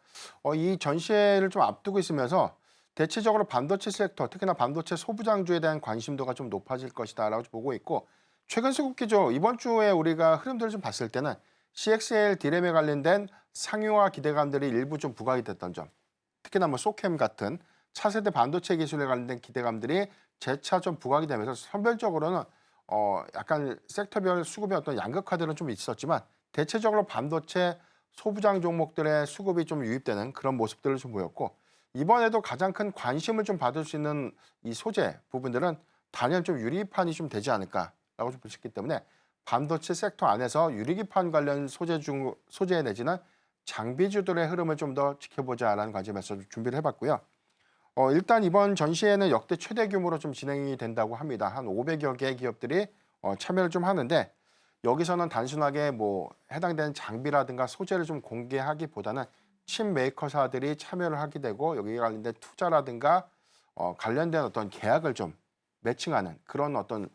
이 전시회를 좀 앞두고 있으면서 대체적으로 반도체 섹터, 특히나 반도체 소부장주에 대한 관심도가 좀 높아질 것이다라고 보고 있고, 최근 수급기죠. 이번 주에 우리가 흐름들을 좀 봤을 때는 CXL 디램에 관련된 상용화 기대감들이 일부 좀 부각이 됐던 점, 특히나 소캠 같은 차세대 반도체 기술에 관련된 기대감들이 재차 좀 부각이 되면서 선별적으로는 약간 섹터별 수급의 어떤 양극화들은 좀 있었지만 대체적으로 반도체 소부장 종목들의 수급이 좀 유입되는 그런 모습들을 좀 보였고, 이번에도 가장 큰 관심을 좀 받을 수 있는 이 소재 부분들은 단연 좀 유리기판이 좀 되지 않을까라고 좀 보셨기 때문에 반도체 섹터 안에서 유리기판 관련 소재 내지는 장비주들의 흐름을 좀 더 지켜보자라는 관점에서 좀 준비를 해봤고요. 일단 이번 전시회는 역대 최대 규모로 좀 진행이 된다고 합니다. 한 500여 개 기업들이 참여를 좀 하는데, 여기서는 단순하게 해당되는 장비라든가 소재를 좀 공개하기보다는 칩 메이커사들이 참여를 하게 되고, 여기에 관련된 투자라든가 관련된 어떤 계약을 좀 매칭하는 그런 어떤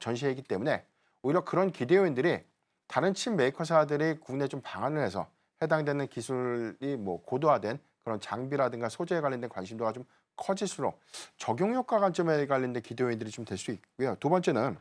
전시회이기 때문에 오히려 그런 기대요인들이 다른 칩 메이커사들이 국내에 좀 방한을 해서 해당되는 기술이 고도화된 그런 장비라든가 소재에 관련된 관심도가 좀 커질수록 적용 효과 관점에 관련된 기대요인들이 좀 될 수 있고요. 두 번째는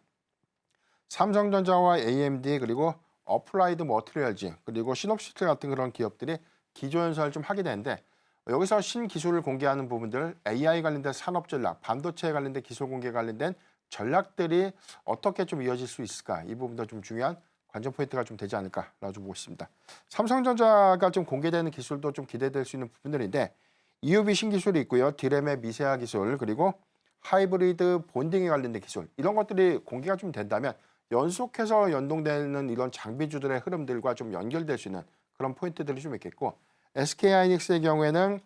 삼성전자와 AMD 그리고 어플라이드 머티리얼즈 그리고 시놉시스 같은 그런 기업들이 기조연설을 좀 하게 되는데, 여기서 신기술을 공개하는 부분들, AI 관련된 산업 전략, 반도체에 관련된 기술 공개 관련된 전략들이 어떻게 좀 이어질 수 있을까, 이 부분도 좀 중요한 관전 포인트가 좀 되지 않을까라고 보고 있습니다. 삼성전자가 좀 공개되는 기술도 좀 기대될 수 있는 부분들인데, EUV 신기술이 있고요. 디램의 미세화 기술, 그리고 하이브리드 본딩에 관련된 기술, 이런 것들이 공개가 좀 된다면 연속해서 연동되는 이런 장비주들의 흐름들과 좀 연결될 수 있는 그런 포인트들이 좀 있겠고, SK하이닉스의 경우에는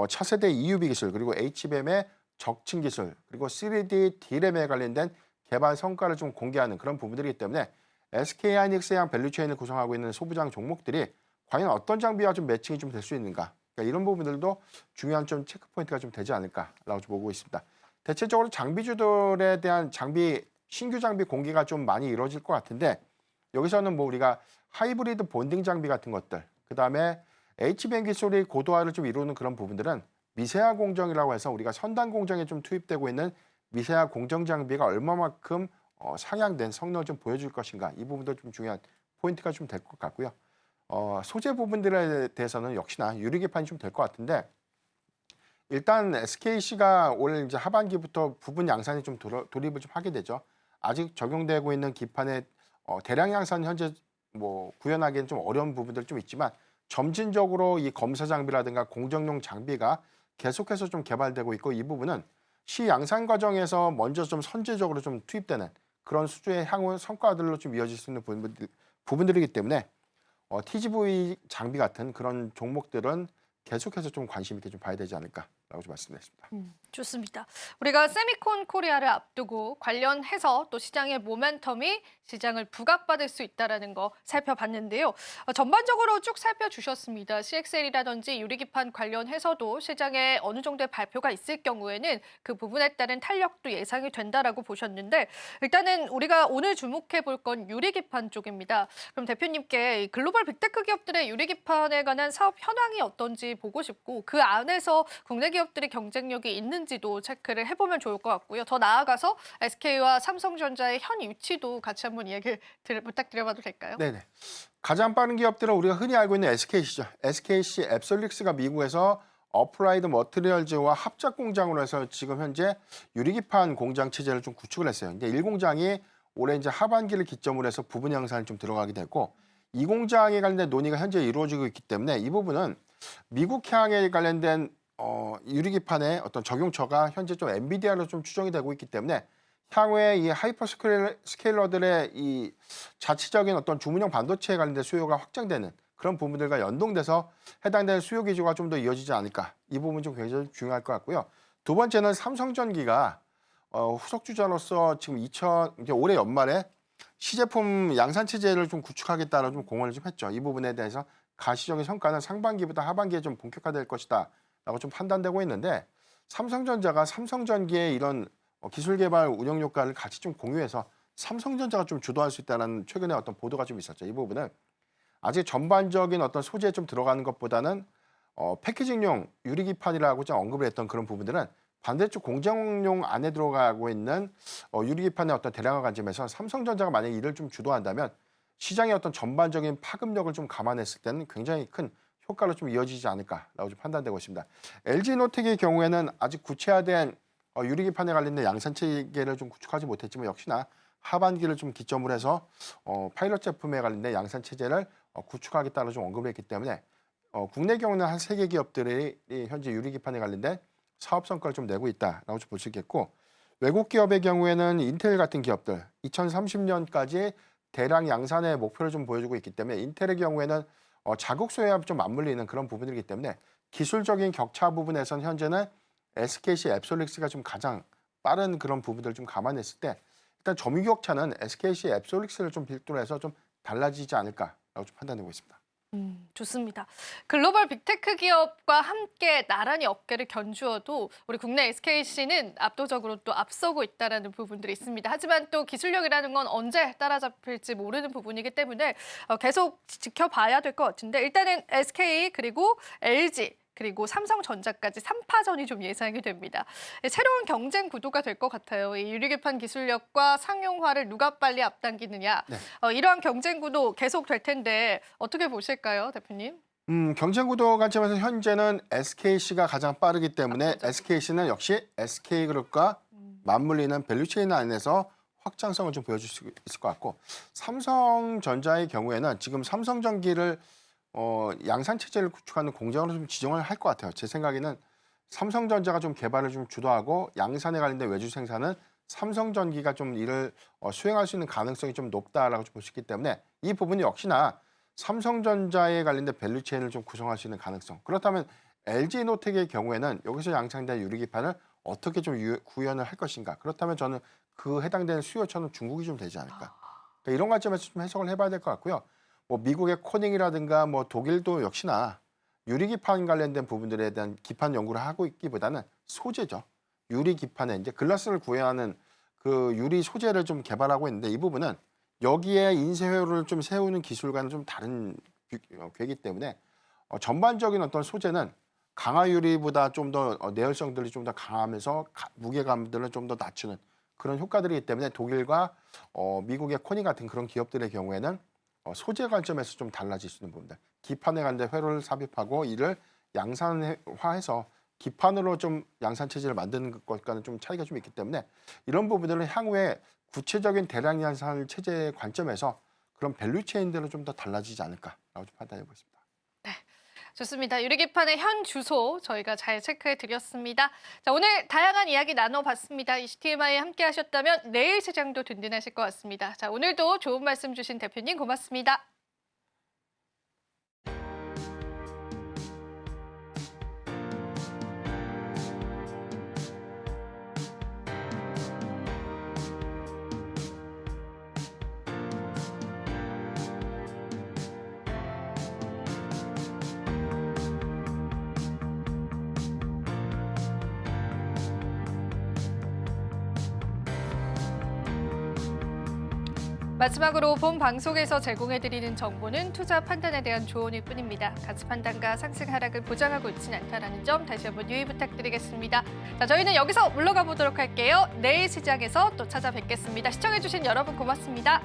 차세대 EUV 기술, 그리고 HBM의 적층 기술, 그리고 3D 디램에 관련된 개발 성과를 좀 공개하는 그런 부분들이기 때문에 SK하이닉스의 한 밸류체인을 구성하고 있는 소부장 종목들이 과연 어떤 장비와 좀 매칭이 좀 될 수 있는가, 그러니까 이런 부분들도 중요한 좀 체크 포인트가 좀 되지 않을까라고 좀 보고 있습니다. 대체적으로 장비주들에 대한 신규 장비 공개가 좀 많이 이루어질 것 같은데, 여기서는 우리가 하이브리드 본딩 장비 같은 것들, 그다음에 HBM 기술이 고도화를 좀 이루는 그런 부분들은 미세화 공정이라고 해서 우리가 선단 공정에 좀 투입되고 있는 미세화 공정 장비가 얼마만큼 상향된 성능을 좀 보여줄 것인가, 이 부분도 좀 중요한 포인트가 좀 될 것 같고요. 소재 부분들에 대해서는 역시나 유리기판이 좀 될 것 같은데, 일단 SKC가 올 이제 하반기부터 부분 양산이 좀 돌입을 좀 하게 되죠. 아직 적용되고 있는 기판의 대량 양산 현재 구현하기는 좀 어려운 부분들 좀 있지만, 점진적으로 이 검사 장비라든가 공정용 장비가 계속해서 좀 개발되고 있고, 이 부분은 시 양산 과정에서 먼저 좀 선제적으로 좀 투입되는 그런 수주의 향후 성과들로 좀 이어질 수 있는 부분들이기 때문에 TGV 장비 같은 그런 종목들은 계속해서 좀 관심 있게 좀 봐야 되지 않을까라고 좀 말씀드렸습니다. 좋습니다. 우리가 세미콘 코리아를 앞두고 관련해서 또 시장의 모멘텀이 시장을 부각받을 수 있다는 거 살펴봤는데요. 전반적으로 쭉 살펴주셨습니다. CXL이라든지 유리기판 관련해서도 시장에 어느 정도의 발표가 있을 경우에는 그 부분에 따른 탄력도 예상이 된다라고 보셨는데, 일단은 우리가 오늘 주목해 볼 건 유리기판 쪽입니다. 그럼 대표님께 이 글로벌 빅테크 기업들의 유리기판에 관한 사업 현황이 어떤지 보고 싶고, 그 안에서 국내 기업들의 경쟁력이 있는지도 체크를 해보면 좋을 것 같고요. 더 나아가서 SK와 삼성전자의 현 위치도 같이 한번 이야기를 부탁드려봐도 될까요? 네네. 가장 빠른 기업들은 우리가 흔히 알고 있는 SKC죠. SKC 앱솔릭스가 미국에서 어플라이드 머티리얼즈와 합작 공장으로 해서 지금 현재 유리기판 공장 체제를 좀 구축을 했어요. 근데 1공장이 올해 이제 하반기를 기점으로 해서 부분 양산이 좀 들어가게 됐고, 2공장에 관련된 논의가 현재 이루어지고 있기 때문에 이 부분은 미국향에 관련된 유리기판의 어떤 적용처가 현재 좀 엔비디아로 좀 추정이 되고 있기 때문에 향후에 이 하이퍼스케일러들의 이 자체적인 어떤 주문형 반도체에 관련된 수요가 확장되는 그런 부분들과 연동돼서 해당되는 수요 기조가 좀 더 이어지지 않을까. 이 부분 좀 굉장히 중요할 것 같고요. 두 번째는 삼성전기가 후속주자로서 지금 이제 올해 연말에 시제품 양산 체제를 좀 구축하겠다는 좀 공언을 좀 했죠. 이 부분에 대해서 가시적인 성과는 상반기보다 하반기에 좀 본격화될 것이다라고 좀 판단되고 있는데 삼성전자가 삼성전기의 이런 기술 개발 운영 효과를 같이 좀 공유해서 삼성전자가 좀 주도할 수 있다는 최근에 어떤 보도가 좀 있었죠. 이 부분은 아직 전반적인 어떤 소재에 좀 들어가는 것보다는 패키징용 유리기판이라고 좀 언급을 했던 그런 부분들은 반대쪽 공정용 안에 들어가고 있는 유리기판의 어떤 대량화 관점에서 삼성전자가 만약에 이를 좀 주도한다면 시장의 어떤 전반적인 파급력을 좀 감안했을 때는 굉장히 큰 효과로 좀 이어지지 않을까라고 좀 판단되고 있습니다. LG노텍의 경우에는 아직 구체화된 유리기판에 관련된 양산 체계를 좀 구축하지 못했지만 역시나 하반기를 좀 기점으로 해서 파일럿 제품에 관련된 양산 체제를 구축하겠다고 좀 언급을 했기 때문에 국내 경우는 한 3개 기업들이 현재 유리기판에 관련된 사업 성과를 좀 내고 있다라고 좀 볼 수 있겠고 외국 기업의 경우에는 인텔 같은 기업들 2030년까지 대량 양산의 목표를 좀 보여주고 있기 때문에 인텔의 경우에는 자국 소유와 좀 맞물리는 그런 부분이기 때문에 기술적인 격차 부분에서는 현재는 SKC 앱솔릭스가 좀 가장 빠른 그런 부분들을 좀 감안했을 때 일단 점유 격차는 SKC 앱솔릭스를 좀 필두로 해서 좀 달라지지 않을까라고 좀 판단되고 있습니다. 좋습니다. 글로벌 빅테크 기업과 함께 나란히 어깨를 견주어도 우리 국내 SKC는 압도적으로 또 앞서고 있다는 부분들이 있습니다. 하지만 또 기술력이라는 건 언제 따라잡힐지 모르는 부분이기 때문에 계속 지켜봐야 될 것 같은데 일단은 SK 그리고 LG 그리고 삼성전자까지 3파전이 좀 예상이 됩니다. 새로운 경쟁 구도가 될 것 같아요. 이 유리기판 기술력과 상용화를 누가 빨리 앞당기느냐. 네. 이러한 경쟁 구도 계속 될 텐데 어떻게 보실까요, 대표님? 경쟁 구도 관점에서 현재는 SKC가 가장 빠르기 때문에 SKC는 역시 SK그룹과 맞물리는 밸류체인 안에서 확장성을 좀 보여줄 수 있을 것 같고 삼성전자의 경우에는 지금 삼성전기를 양산 체제를 구축하는 공장으로 좀 지정을 할 것 같아요. 제 생각에는 삼성전자가 좀 개발을 좀 주도하고 양산에 관련된 외주 생산은 삼성전기가 좀 이를 수행할 수 있는 가능성이 좀 높다라고 좀 볼 수 있기 때문에 이 부분이 역시나 삼성전자에 관련된 밸류체인을 좀 구성할 수 있는 가능성. 그렇다면 LG노텍의 경우에는 여기서 양산된 유리기판을 어떻게 좀 구현을 할 것인가. 그렇다면 저는 그 해당되는 수요처는 중국이 좀 되지 않을까. 그러니까 이런 관점에서 좀 해석을 해봐야 될 것 같고요. 뭐 미국의 코닝이라든가 뭐 독일도 역시나 유리기판 관련된 부분들에 대한 기판 연구를 하고 있기보다는 소재죠. 유리기판에 이제 글라스를 구현하는 그 유리 소재를 좀 개발하고 있는데 이 부분은 여기에 인쇄회로를 좀 세우는 기술과는 좀 다른 괴이기 때문에 전반적인 어떤 소재는 강화 유리보다 좀 더 내열성들이 좀 더 강하면서 무게감들을 좀 더 낮추는 그런 효과들이기 때문에 독일과 미국의 코닝 같은 그런 기업들의 경우에는 소재 관점에서 좀 달라질 수 있는 부분들. 기판에 관련된 회로를 삽입하고 이를 양산화해서 기판으로 좀 양산 체제를 만드는 것과는 좀 차이가 좀 있기 때문에 이런 부분들은 향후에 구체적인 대량 양산 체제의 관점에서 그런 밸류체인들은 좀 더 달라지지 않을까라고 좀 판단해 보겠습니다. 좋습니다. 유리기판의 현 주소 저희가 잘 체크해 드렸습니다. 자, 오늘 다양한 이야기 나눠봤습니다. ECTMI에 함께 하셨다면 내일 시장도 든든하실 것 같습니다. 자, 오늘도 좋은 말씀 주신 대표님 고맙습니다. 마지막으로 본 방송에서 제공해드리는 정보는 투자 판단에 대한 조언일 뿐입니다. 가치 판단과 상승 하락을 보장하고 있지는 않다는 점 다시 한번 유의 부탁드리겠습니다. 자, 저희는 여기서 물러가 보도록 할게요. 내일 시장에서 또 찾아뵙겠습니다. 시청해주신 여러분 고맙습니다.